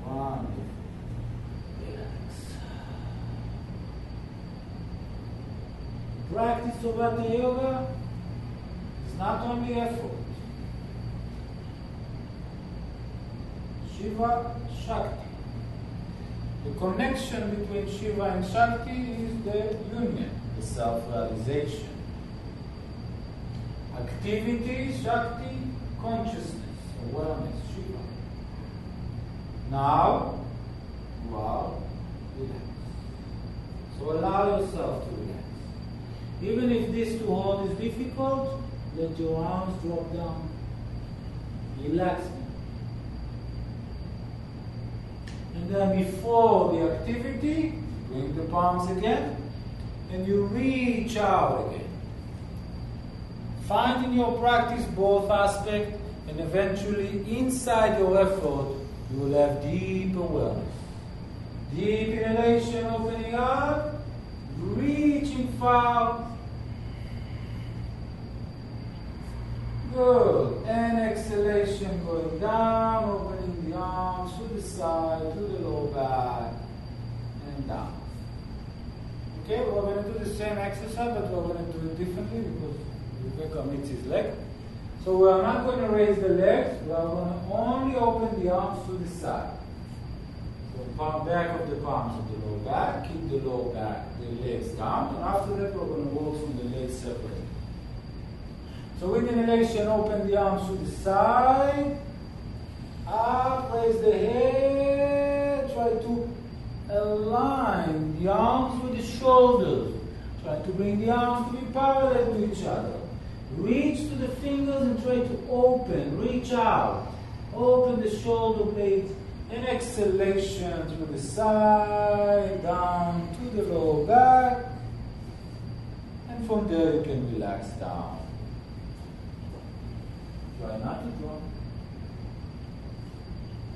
Wonderful. Practice of hatha yoga is not only effort. Shiva, Shakti. The connection between Shiva and Shakti is the union, the self-realization. Activity, Shakti, consciousness, awareness, Shiva. Now, relax. So allow yourself to relax. Even if this to hold is difficult, let your arms drop down. Relax them. And then before the activity, bring the palms again, and you reach out again. Find in your practice both aspects, and eventually inside your effort, you will have deep awareness. Deep inhalation, opening up, reaching far. Good. And exhalation going down, opening the arms to the side, to the lower back, and down. Okay, we're going to do the same exercise, but we're going to do it differently because Viveka meets his leg. So we are not going to raise the legs, we are going to only open the arms to the side. So palm back of the palms to the lower back, keep the lower back, the legs down, and after that we're going to work from the legs separately. So with inhalation, open the arms to the side, up, raise the head, try to align the arms with the shoulders. Try to bring the arms to be parallel to each other. Reach to the fingers and try to open, reach out. Open the shoulder blades And exhalation through the side, down to the lower back. And from there you can relax down. Try not to drop.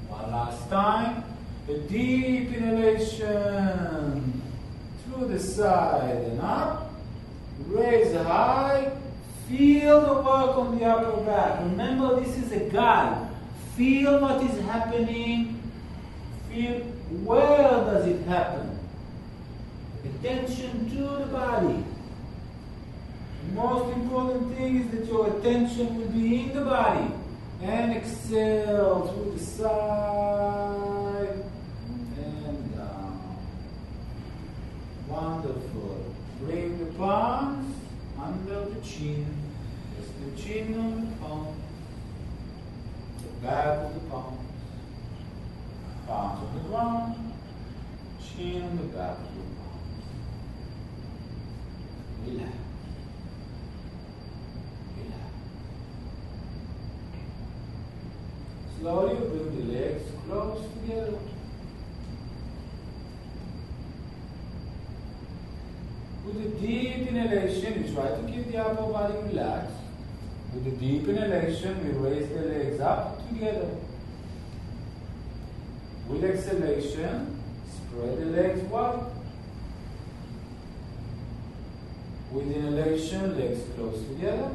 One last time. A deep inhalation through the side and up. Raise high. Feel the work on the upper back. Remember, this is a guide. Feel what is happening. Feel where does it happen. Attention to the body. The most important thing is that your attention will be in the body. And exhale through the side and down. Wonderful. Bring the palms under the chin. Rest the chin on the palms. The back of the palms. Palms on the ground. Chin on the back of the palms. Relax. Slowly bring the legs close together. With a deep inhalation, you try to keep the upper body relaxed. With a deep inhalation, we raise the legs up together. With exhalation, spread the legs wide. With inhalation, legs close together.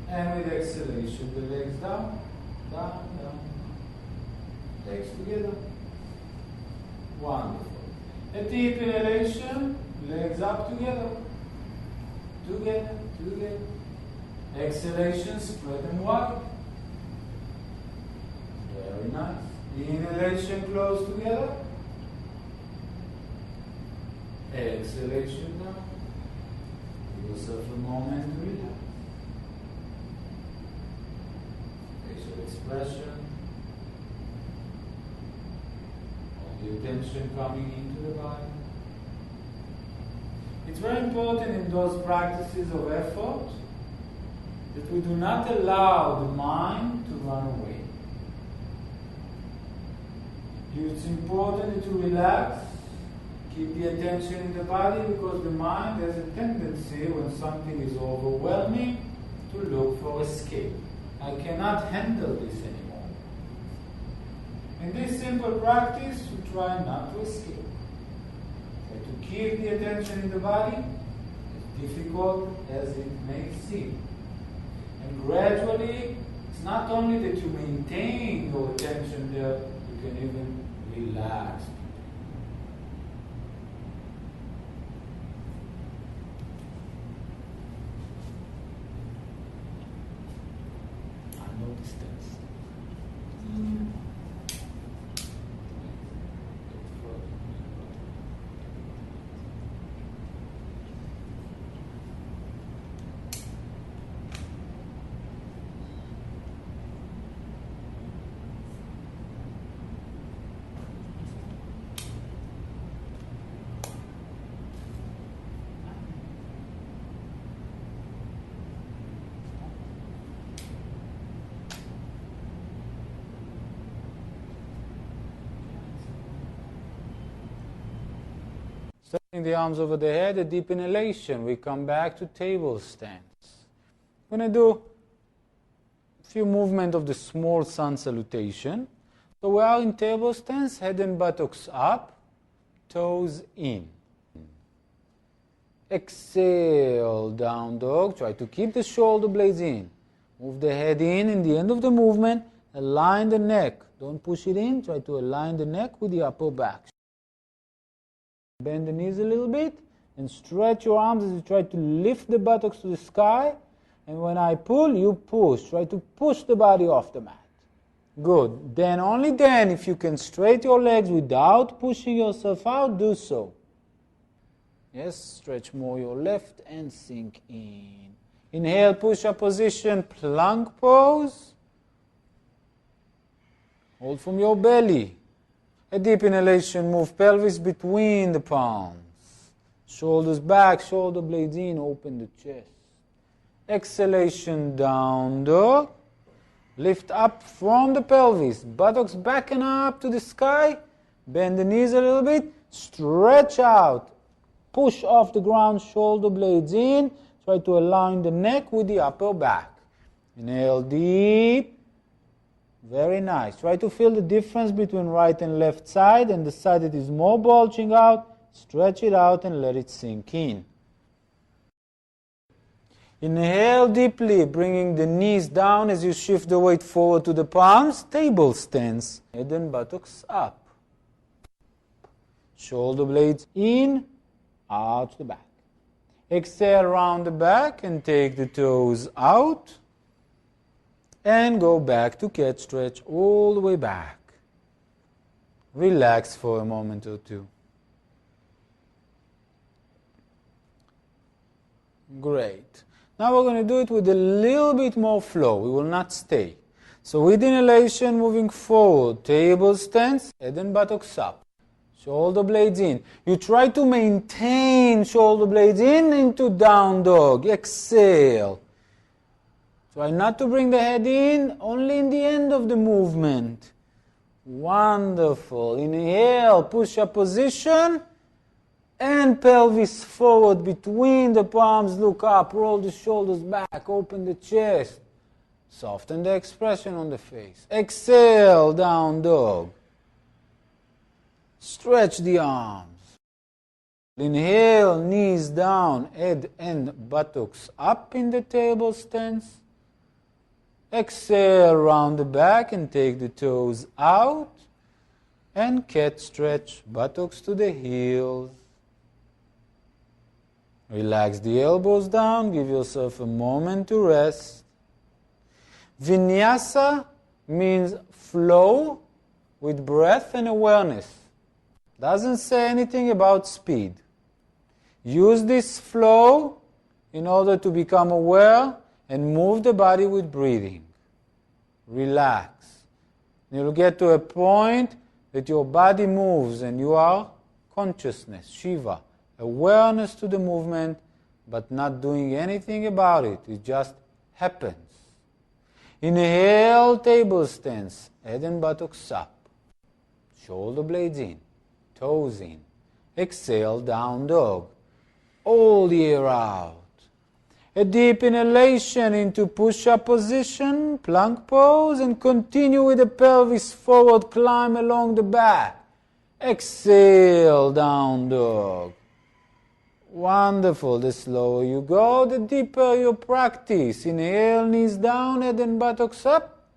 And with exhalation, the legs down, down, down. Legs together. Wonderful. A deep inhalation, legs up together. Together, together. Exhalation, spread them wide. Very nice. Inhalation, close together. Exhalation down. Give yourself a moment to relax. Facial expression. All the attention coming into the body. It's very important in those practices of effort that we do not allow the mind to run away. It's important to relax, keep the attention in the body, because the mind has a tendency, when something is overwhelming, to look for escape. I cannot handle this anymore. In this simple practice, you try not to escape. Try to keep the attention in the body, as difficult as it may seem. And gradually, it's not only that you maintain your attention there, you can even relax. No distance. Stretching the arms over the head, a deep inhalation. We come back to table stance. We're going to do a few movements of the small sun salutation. So we are in table stance, head and buttocks up, toes in. Exhale, down dog. Try to keep the shoulder blades in. Move the head in the end of the movement. Align the neck. Don't push it in. Try to align the neck with the upper back. Bend the knees a little bit and stretch your arms as you try to lift the buttocks to the sky. And when I pull, you push. Try to push the body off the mat. Good. Then, only then, if you can straighten your legs without pushing yourself out, do so. Yes, stretch more your left and sink in. Inhale, push-up position, plank pose. Hold from your belly. A deep inhalation, move pelvis between the palms. Shoulders back, shoulder blades in, open the chest. Exhalation, down dog. Lift up from the pelvis, buttocks back and up to the sky. Bend the knees a little bit. Stretch out. Push off the ground, shoulder blades in. Try to align the neck with the upper back. Inhale deep. Very nice. Try to feel the difference between right and left side, and the side that is more bulging out, stretch it out and let it sink in. Inhale deeply, bringing the knees down as you shift the weight forward to the palms. Table stance. Head and buttocks up. Shoulder blades in, out to the back. Exhale round the back and take the toes out. And go back to cat stretch all the way back. Relax for a moment or two. Great. Now we're going to do it with a little bit more flow. We will not stay. So with inhalation, moving forward, table stance, head and buttocks up. Shoulder blades in. You try to maintain shoulder blades in into down dog. Exhale. Try not to bring the head in, only in the end of the movement. Wonderful. Inhale, push-up position. And pelvis forward between the palms, look up, roll the shoulders back, open the chest. Soften the expression on the face. Exhale, down dog. Stretch the arms. Inhale, knees down, head and buttocks up in the table stance. Exhale, round the back and take the toes out. And cat stretch, buttocks to the heels. Relax the elbows down, give yourself a moment to rest. Vinyasa means flow with breath and awareness. Doesn't say anything about speed. Use this flow in order to become aware and move the body with breathing. Relax. You'll get to a point that your body moves and you are consciousness, Shiva. Awareness to the movement, but not doing anything about it. It just happens. Inhale, table stance. Head and buttocks up. Shoulder blades in. Toes in. Exhale, down dog. All the air out. A deep inhalation into push-up position, plank pose, and continue with the pelvis forward climb along the back. Exhale, down dog. Wonderful. The slower you go, the deeper your practice. Inhale, knees down, head and buttocks up.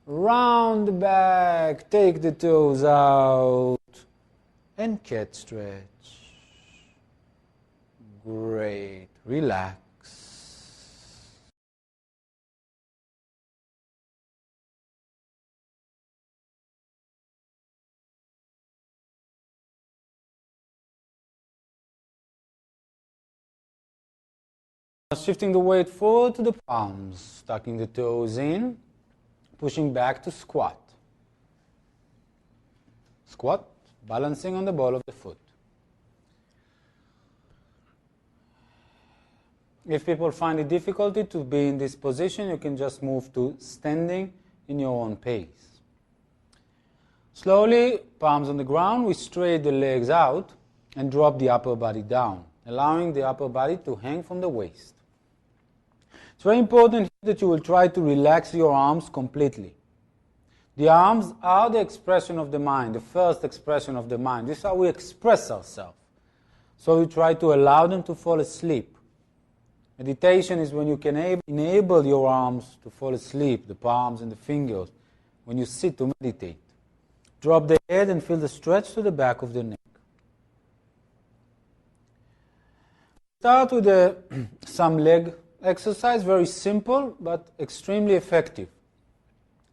Round the back, take the toes out, and cat stretch. Great. Relax. Shifting the weight forward to the palms, tucking the toes in, pushing back to squat. Squat, balancing on the ball of the foot. If people find it difficult to be in this position, you can just move to standing in your own pace. Slowly, palms on the ground, we straighten the legs out and drop the upper body down, allowing the upper body to hang from the waist. It's very important that you will try to relax your arms completely. The arms are the expression of the mind, the first expression of the mind. This is how we express ourselves. So you try to allow them to fall asleep. Meditation is when you can enable your arms to fall asleep, the palms and the fingers, when you sit to meditate. Drop the head and feel the stretch to the back of the neck. Start with some leg exercise, very simple but extremely effective.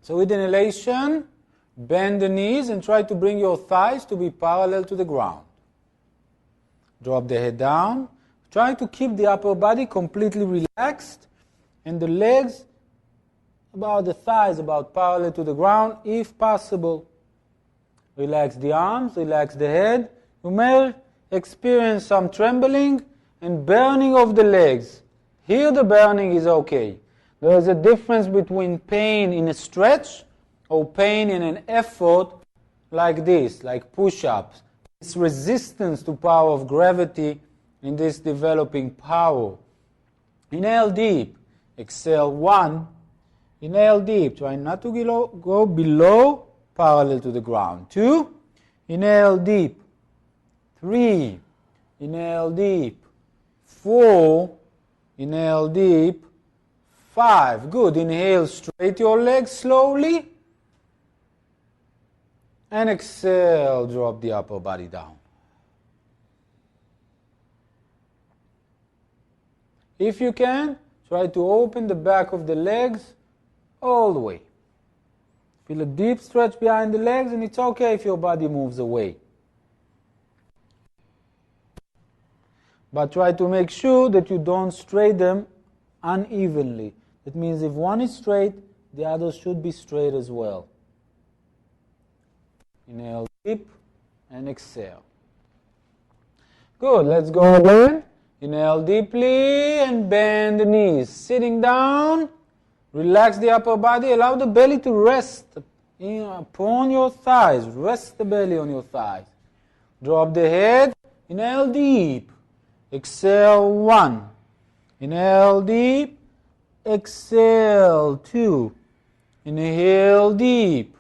So with inhalation, bend the knees and try to bring your thighs to be parallel to the ground. Drop the head down. Try to keep the upper body completely relaxed and the legs about the thighs, about parallel to the ground if possible. Relax the arms, relax the head. You may experience some trembling and burning of the legs. Here the burning is okay. There is a difference between pain in a stretch or pain in an effort like this, like push-ups. It's resistance to power of gravity in this developing power. Inhale deep. Exhale 1. Inhale deep. Try not to go below, parallel to the ground. 2. Inhale deep. 3. Inhale deep. 4. Inhale deep. 5. Good. Inhale, straight your legs slowly. And exhale, drop the upper body down. If you can, try to open the back of the legs all the way. Feel a deep stretch behind the legs, and it's okay if your body moves away. But try to make sure that you don't straight them unevenly. That means if one is straight, the other should be straight as well. Inhale deep and exhale. Good, let's go again. Inhale deeply and bend the knees. Sitting down, relax the upper body. Allow the belly to rest upon your thighs. Rest the belly on your thighs. Drop the head. Inhale deep. Exhale 1. Inhale deep. Exhale 2. Inhale deep.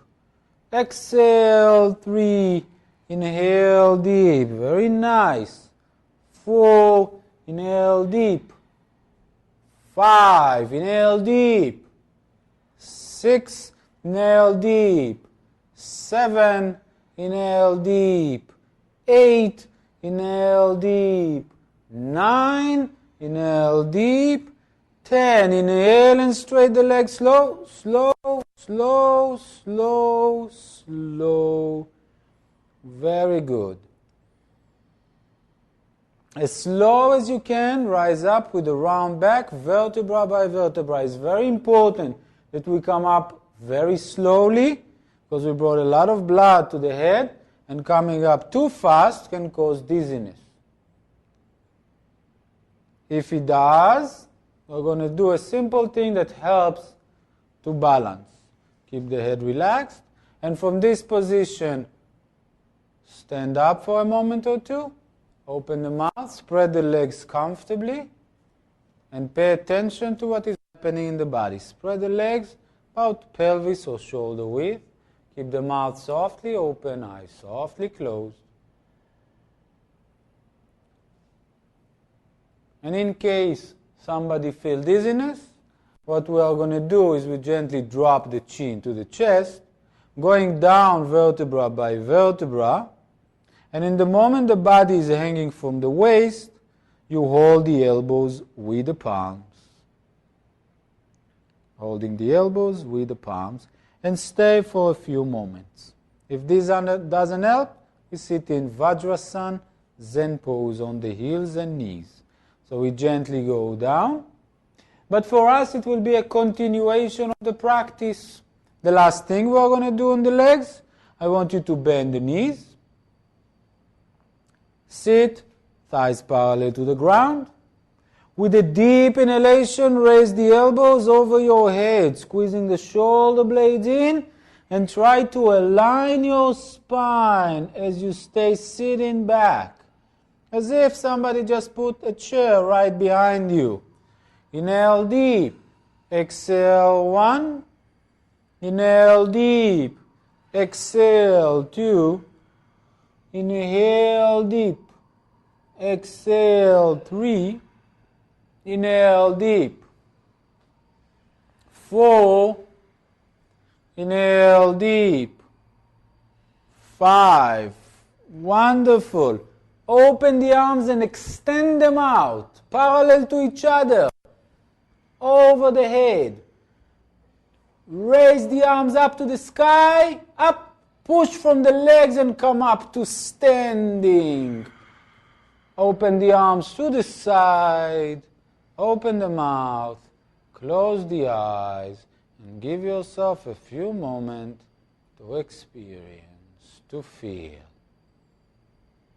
Exhale 3. Inhale deep. Very nice. 4. Inhale deep. 5. Inhale deep. 6. Inhale deep. 7. Inhale deep. 8. Inhale deep. 9. Inhale deep. 10. Inhale and straight the legs slow, slow, slow, slow, slow. Very good. As slow as you can, rise up with a round back, vertebra by vertebra. It's very important that we come up very slowly because we brought a lot of blood to the head, and coming up too fast can cause dizziness. If it does, we're going to do a simple thing that helps to balance. Keep the head relaxed, and from this position, stand up for a moment or two. Open the mouth, spread the legs comfortably, and pay attention to what is happening in the body. Spread the legs about pelvis or shoulder width. Keep the mouth softly open, eyes softly closed. And in case somebody feels dizziness, what we are going to do is we gently drop the chin to the chest, going down vertebra by vertebra. And in the moment the body is hanging from the waist, you hold the elbows with the palms. Holding the elbows with the palms, and stay for a few moments. If this doesn't help, we sit in Vajrasana, Zen pose on the heels and knees. So we gently go down. But for us it will be a continuation of the practice. The last thing we are going to do on the legs, I want you to bend the knees. Sit, thighs parallel to the ground. With a deep inhalation, raise the elbows over your head, squeezing the shoulder blades in, and try to align your spine as you stay sitting back, as if somebody just put a chair right behind you. Inhale deep. Exhale 1. Inhale deep. Exhale 2. Inhale deep. Exhale 3. Inhale deep. 4. Inhale deep. 5. Wonderful. Open the arms and extend them out, parallel to each other, over the head. Raise the arms up to the sky, up. Push from the legs and come up to standing. Open the arms to the side. Open the mouth. Close the eyes. And give yourself a few moments to experience, to feel.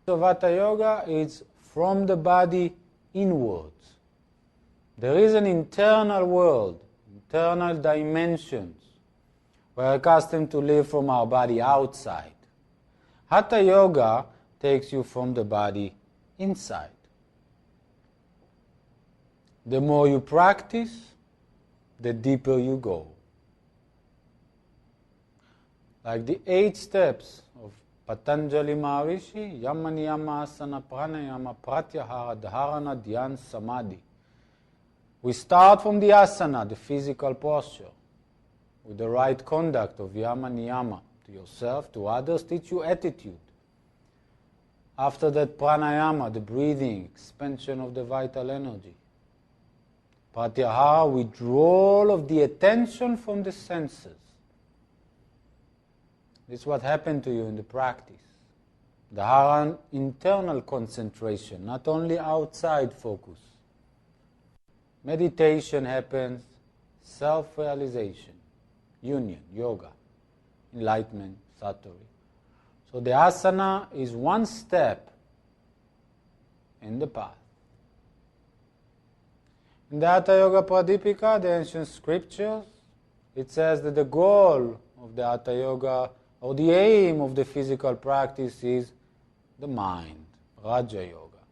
So Vata Yoga is from the body inwards. There is an internal world, internal dimensions. We're accustomed to live from our body outside. Hatha yoga takes you from the body inside. The more you practice, the deeper you go. Like the 8 steps of Patanjali Maharishi, Yama Niyama Asana Pranayama Pratyahara Dharana Dhyan Samadhi. We start from the asana, the physical posture, with the right conduct of Yama Niyama to yourself, to others, teach you attitude. After that, pranayama, the breathing, expansion of the vital energy. Pratyahara, withdrawal of the attention from the senses. This is what happened to you in the practice. Dhara, internal concentration, not only outside focus. Meditation happens, self-realization, union, yoga, enlightenment, satori. So the asana is one step in the path. In the Hatha Yoga Pradipika, the ancient scriptures, it says that the goal of the Hatha Yoga, or the aim of the physical practice, is the mind, Raja Yoga.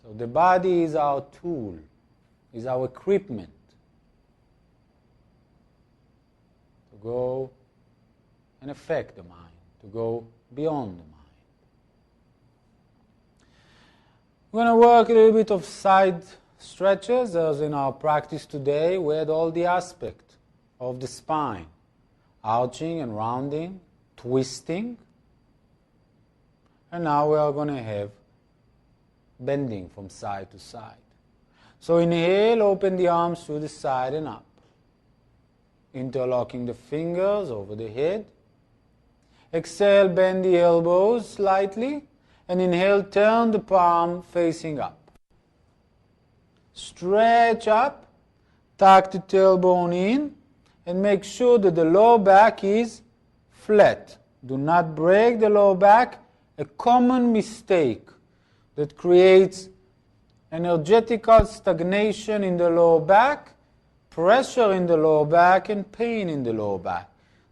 So the body is our tool, is our equipment to go and affect the mind, to go beyond the mind. We're going to work a little bit of side stretches as in our practice today. We had all the aspects of the spine, arching and rounding, twisting, and now we are going to have bending from side to side. So inhale, open the arms to the side and up, interlocking the fingers over the head. Exhale, bend the elbows slightly, and inhale, turn the palm facing up. Stretch up, tuck the tailbone in, and make sure that the lower back is flat. Do not break the lower back, a common mistake that creates energetical stagnation in the lower back, pressure in the lower back, and pain in the lower back.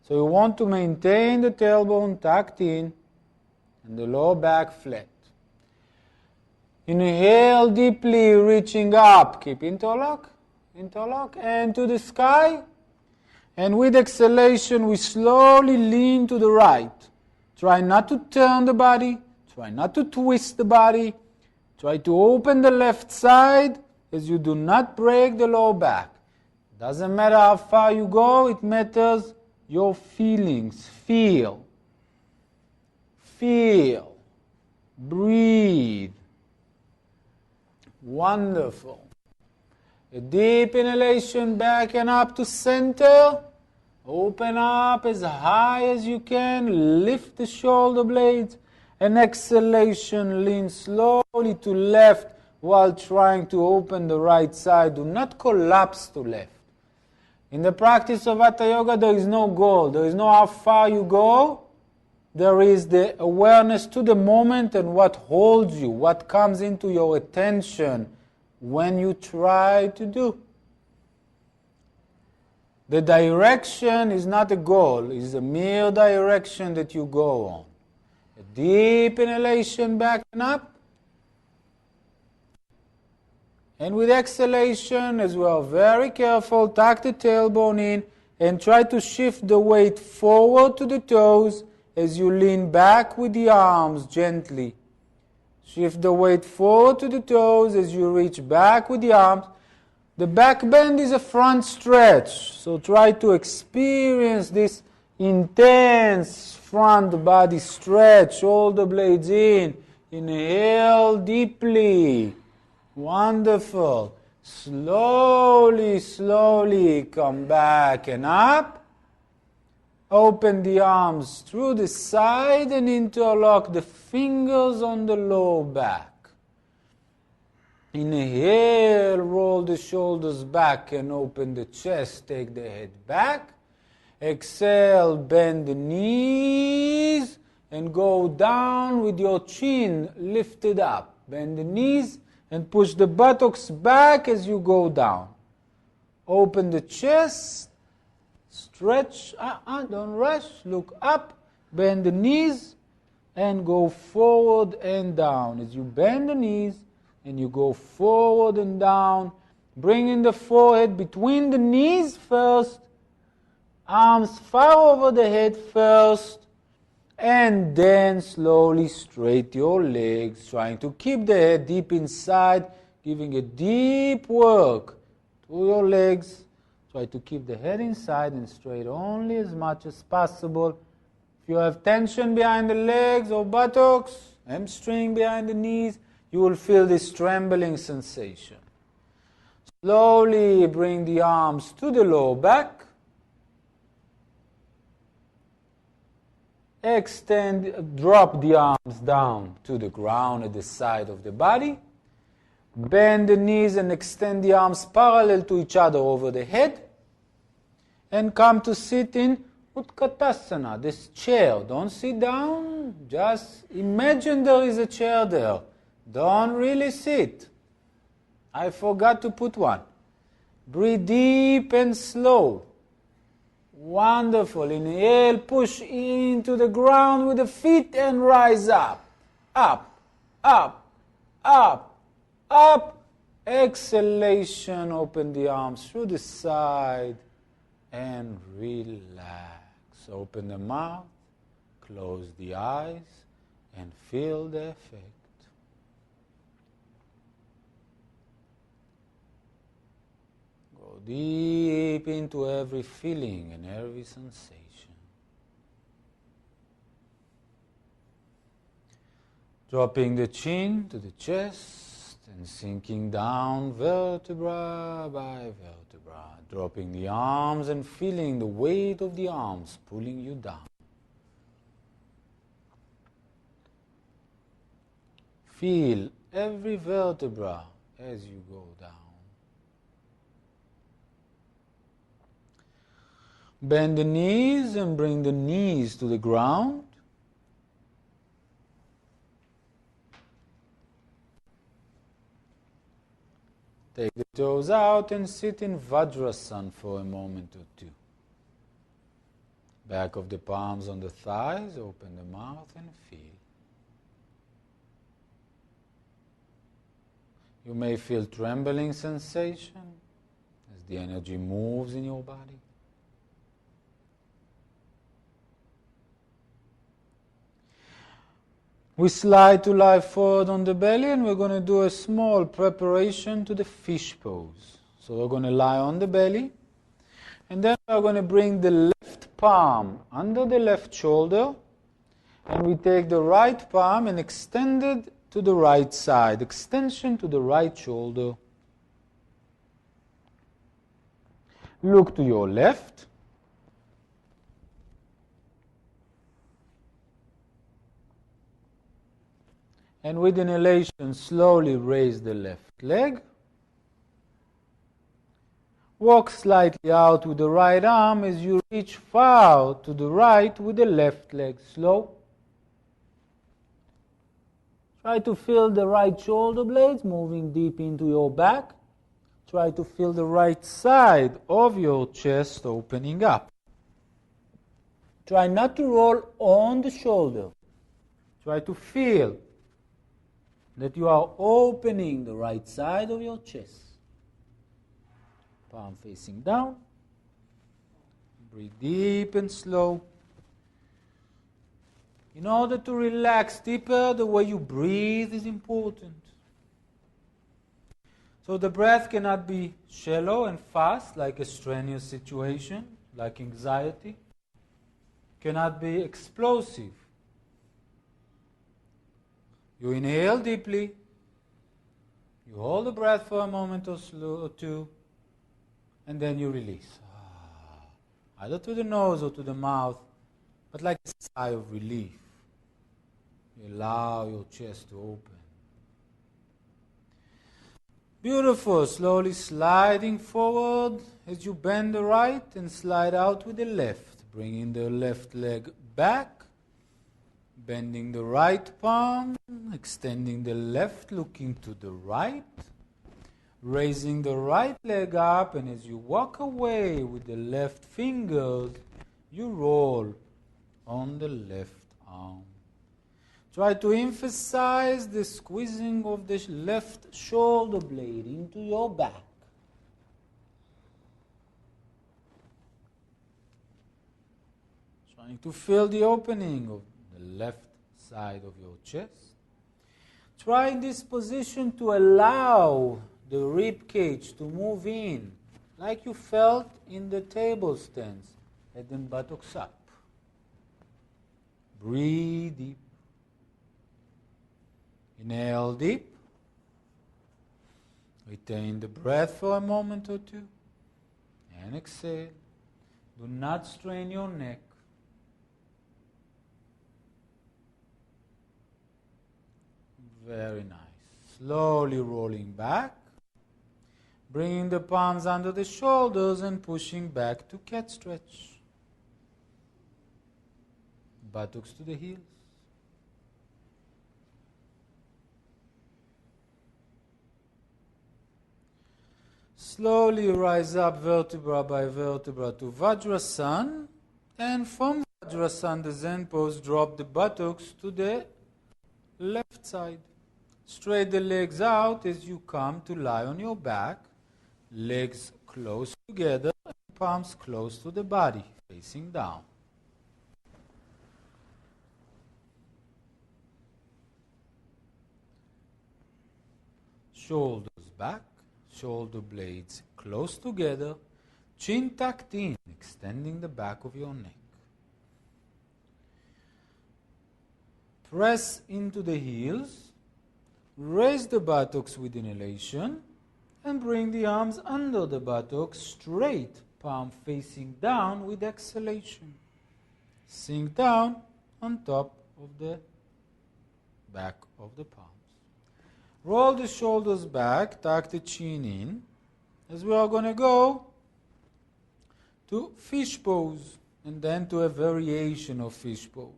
So you want to maintain the tailbone tucked in and the lower back flat. Inhale deeply, reaching up. Keep interlock, and to the sky. And with exhalation, we slowly lean to the right. Try not to turn the body. Try not to twist the body. Try to open the left side as you do not break the lower back. Doesn't matter how far you go, it matters your feelings. Feel. Breathe. Wonderful. A deep inhalation back and up to center. Open up as high as you can. Lift the shoulder blades. An exhalation, lean slowly to left while trying to open the right side. Do not collapse to left. In the practice of Hatha Yoga, there is no goal. There is no how far you go. There is the awareness to the moment and what holds you, what comes into your attention when you try to do. The direction is not a goal. It is a mere direction that you go on. A deep inhalation back and up. And with exhalation, as we are very careful, tuck the tailbone in and try to shift the weight forward to the toes as you lean back with the arms gently. Shift the weight forward to the toes as you reach back with the arms. The back bend is a front stretch, so try to experience this intense front body stretch. Shoulder blades in. Inhale deeply. Wonderful. Slowly come back and up. Open the arms through the side and interlock the fingers on the lower back. Inhale, roll the shoulders back and open the chest. Take the head back. Exhale, bend the knees and go down with your chin lifted up. Bend the knees and push the buttocks back as you go down. Open the chest. Stretch. Don't rush. Look up. Bend the knees. And go forward and down. As you bend the knees and you go forward and down, bringing the forehead between the knees first, arms far over the head first, and then slowly straighten your legs, trying to keep the head deep inside, giving a deep work to your legs. Try to keep the head inside and straight only as much as possible. If you have tension behind the legs or buttocks, hamstring behind the knees, you will feel this trembling sensation. Slowly bring the arms to the lower back. Drop the arms down to the ground at the side of the body. Bend the knees and extend the arms parallel to each other over the head. And come to sit in Utkatasana, this chair. Don't sit down, just imagine there is a chair there. Don't really sit. I forgot to put one. Breathe deep and slow. Wonderful. Inhale, push into the ground with the feet and rise up. Up, up, up, up. Exhalation, open the arms through the side and relax. Open the mouth, close the eyes, and feel the effect. Go deep into every feeling and every sensation. Dropping the chin to the chest and sinking down vertebra by vertebra. Dropping the arms and feeling the weight of the arms pulling you down. Feel every vertebra as you go down. Bend the knees and bring the knees to the ground. Take the toes out and sit in Vajrasana for a moment or two. Back of the palms on the thighs, open the mouth and feel. You may feel trembling sensation as the energy moves in your body. We slide to lie forward on the belly and we're going to do a small preparation to the fish pose. So we're going to lie on the belly and then we're going to bring the left palm under the left shoulder and we take the right palm and extend it to the right side, extension to the right shoulder. Look to your left. And with inhalation, slowly raise the left leg. Walk slightly out with the right arm as you reach far to the right with the left leg. Slow. Try to feel the right shoulder blades moving deep into your back. Try to feel the right side of your chest opening up. Try not to roll on the shoulder. Try to feel that you are opening the right side of your chest. Palm facing down. Breathe deep and slow. In order to relax deeper, the way you breathe is important. So the breath cannot be shallow and fast like a strenuous situation, like anxiety. Cannot be explosive. You inhale deeply. You hold the breath for a moment or two, and then you release. Either to the nose or to the mouth, but like a sigh of relief. You allow your chest to open. Beautiful. Slowly sliding forward as you bend the right and slide out with the left. Bringing the left leg back. Bending the right palm. Extending the left, looking to the right. Raising the right leg up, and as you walk away with the left fingers, you roll on the left arm. Try to emphasize the squeezing of the left shoulder blade into your back. Trying to feel the opening of the left side of your chest. Try in this position to allow the rib cage to move in, like you felt in the table stance, head and buttocks up. Breathe deep. Inhale deep. Retain the breath for a moment or two. And exhale. Do not strain your neck. Very nice. Slowly rolling back. Bringing the palms under the shoulders and pushing back to cat stretch. Buttocks to the heels. Slowly rise up vertebra by vertebra to Vajrasana, and from Vajrasana, the Zen pose, drop the buttocks to the left side. Straight the legs out as you come to lie on your back, legs close together, and palms close to the body, facing down. Shoulders back, shoulder blades close together, chin tucked in, extending the back of your neck. Press into the heels, raise the buttocks with inhalation, and bring the arms under the buttocks, straight, palm facing down with exhalation. Sink down on top of the back of the palms. Roll the shoulders back, tuck the chin in, as we are going to go to fish pose, and then to a variation of fish pose.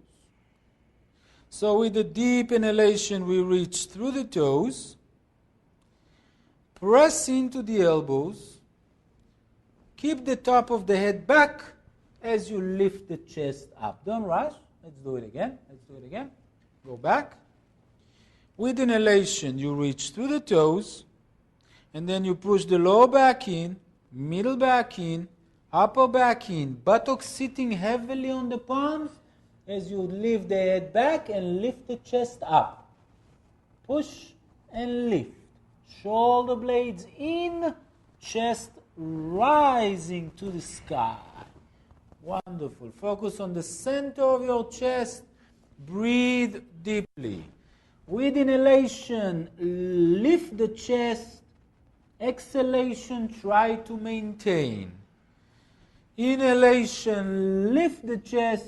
So with a deep inhalation, we reach through the toes, press into the elbows, keep the top of the head back as you lift the chest up. Don't rush. Let's do it again. Go back. With inhalation, you reach through the toes, and then you push the lower back in, middle back in, upper back in, buttocks sitting heavily on the palms as you lift the head back and lift the chest up. Push and lift. Shoulder blades in, chest rising to the sky. Wonderful. Focus on the center of your chest. Breathe deeply. With inhalation, lift the chest. Exhalation, try to maintain. Inhalation, lift the chest.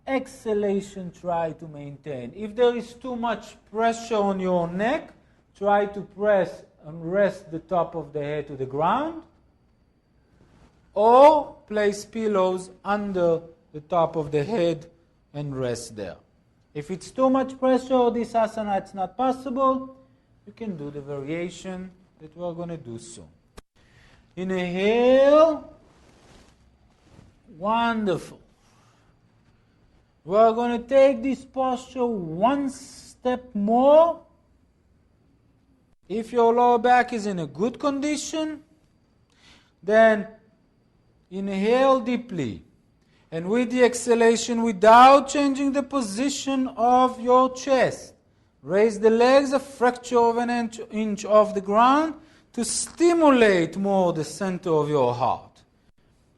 Exhalation, try to maintain. If there is too much pressure on your neck, try to press and rest the top of the head to the ground, or place pillows under the top of the head and rest there. If it's too much pressure or this asana, it's not possible, you can do the variation that we're going to do soon. Inhale. Wonderful. We're going to take this posture one step more. If your lower back is in a good condition, then inhale deeply. And with the exhalation, without changing the position of your chest, raise the legs a fraction of an inch off the ground to stimulate more the center of your heart.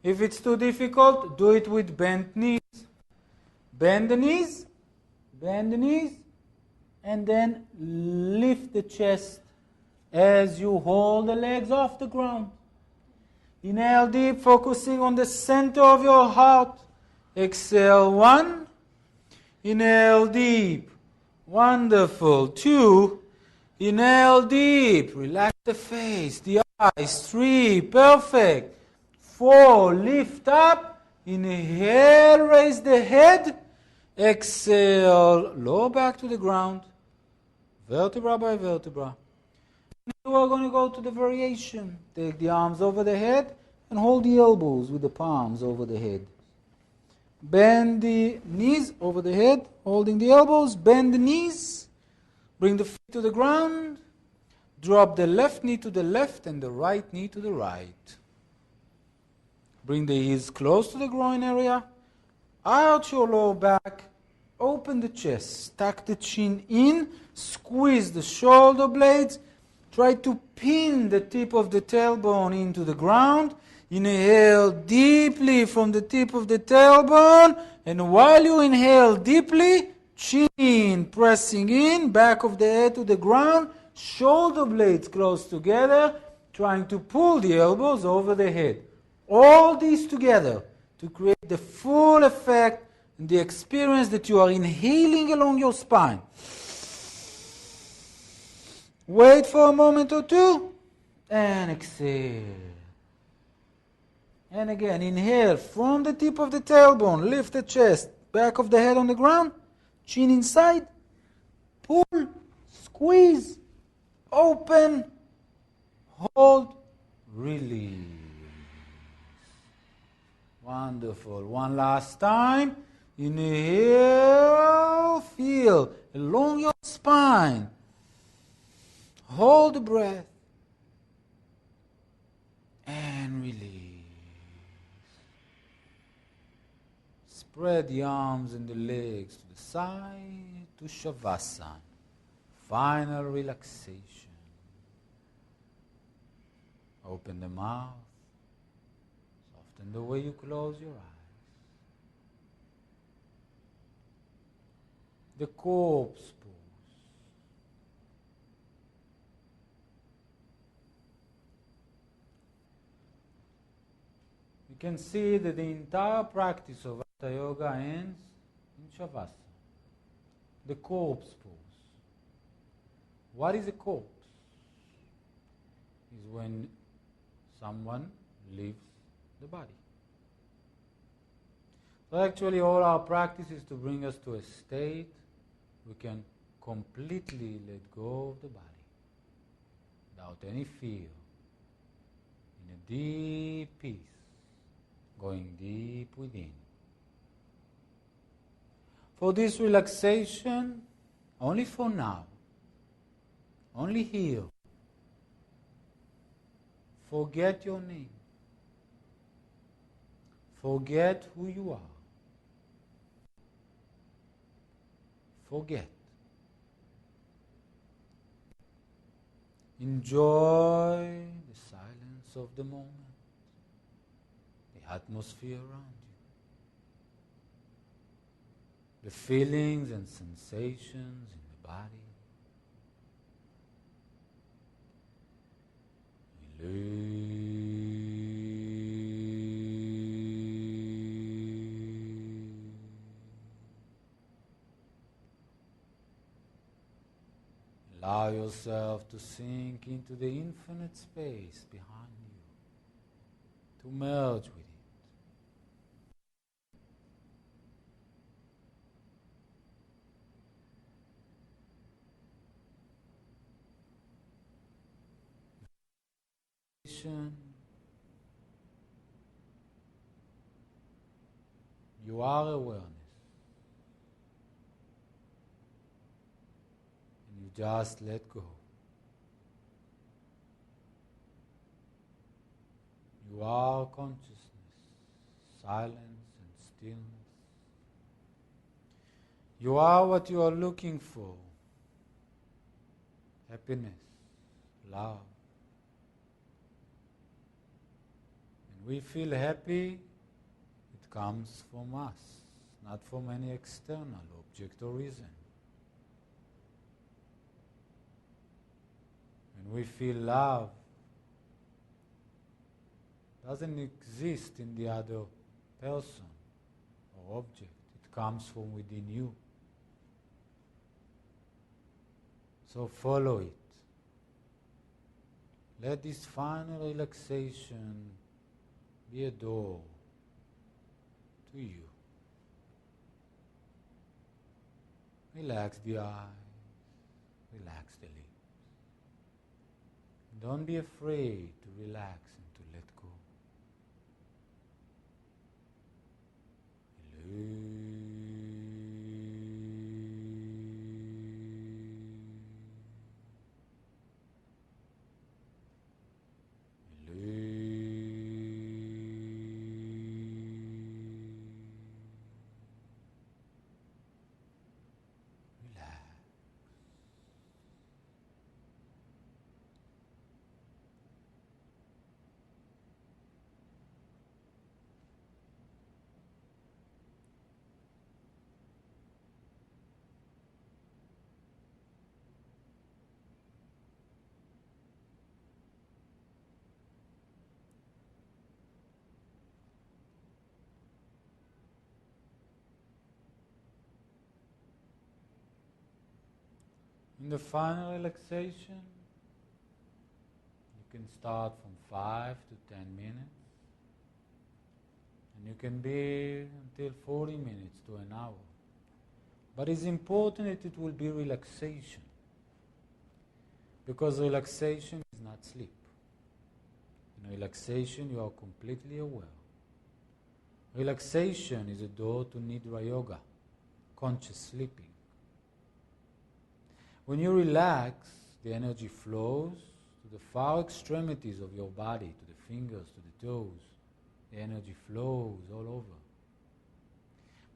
If it's too difficult, do it with bent knees. Bend the knees, and then lift the chest as you hold the legs off the ground. Inhale deep, focusing on the center of your heart. Exhale, 1. Inhale deep. Wonderful. 2. Inhale deep. Relax the face, the eyes. 3. Perfect. 4. Lift up. Inhale, raise the head. Exhale, lower back to the ground. Vertebra by vertebra. we're going to go to the variation. Take the arms over the head and hold the elbows with the palms over the head. Bend the knees over the head, holding the elbows. Bend the knees. Bring the feet to the ground. Drop the left knee to the left and the right knee to the right. Bring the heels close to the groin area. Arch your lower back. Open the chest. Tuck the chin in. Squeeze the shoulder blades. Try to pin the tip of the tailbone into the ground. Inhale deeply from the tip of the tailbone. And while you inhale deeply, chin pressing in, back of the head to the ground, shoulder blades close together, trying to pull the elbows over the head. All these together to create the full effect and the experience that you are inhaling along your spine. Wait for a moment or two and exhale. And again, inhale from the tip of the tailbone, lift the chest, back of the head on the ground, chin inside, pull, squeeze, open, hold, release. Wonderful. One last time. Inhale, feel along your spine. Hold the breath and release. Spread the arms and the legs to the side to Shavasana. Final relaxation. Open the mouth. Soften the way you close your eyes. The corpse pose. You can see that the entire practice of Hatha Yoga ends in Shavasana. The corpse pose. What is a corpse? Is when someone leaves the body. So actually all our practice is to bring us to a state we can completely let go of the body without any fear, in a deep peace, going deep within. For this relaxation, only for now, only here, forget your name. Forget who you are. Forget. Enjoy the silence of the moment, the atmosphere around you, the feelings and sensations in the body. Allow yourself to sink into the infinite space behind you, to merge with it. You are awareness. And you just let go. You are consciousness, silence and stillness. You are what you are looking for. Happiness, love. And we feel happy, it comes from us, not from any external object or reason. When we feel love, doesn't exist in the other person or object. It comes from within you. So follow it. Let this final relaxation be a door to you. Relax the eyes, relax the lips. Don't be afraid to relax and to let go. In the final relaxation, you can start from 5 to 10 minutes, and you can be until 40 minutes to an hour. But it's important that it will be relaxation, because relaxation is not sleep. In relaxation, you are completely aware. Relaxation is a door to Nidra Yoga, conscious sleeping. When you relax, the energy flows to the far extremities of your body, to the fingers, to the toes. The energy flows all over.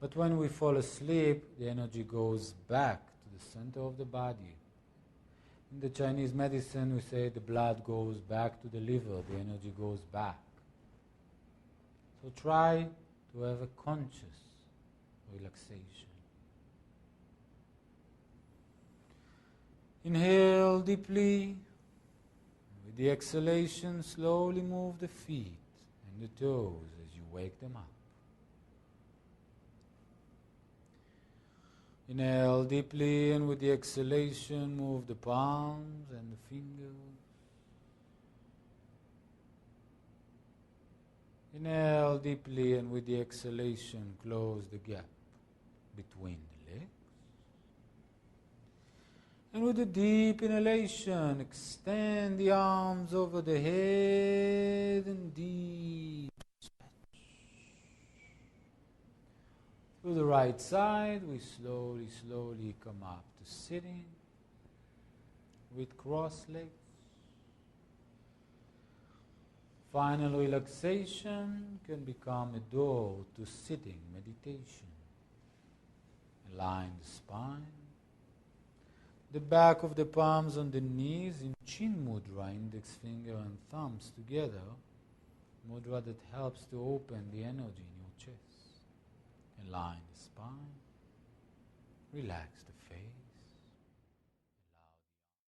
But when we fall asleep, the energy goes back to the center of the body. In the Chinese medicine, we say the blood goes back to the liver, the energy goes back. So try to have a conscious relaxation. Inhale deeply. With the exhalation, slowly move the feet and the toes as you wake them up. Inhale deeply, and with the exhalation, move the palms and the fingers. Inhale deeply, and with the exhalation, close the gap between the legs. And with a deep inhalation, extend the arms over the head and deep stretch. Through the right side, we slowly come up to sitting with crossed legs. Final relaxation can become a door to sitting meditation. Align the spine. The back of the palms on the knees in chin mudra, index finger and thumbs together, mudra that helps to open the energy in your chest. Align the spine, relax the face,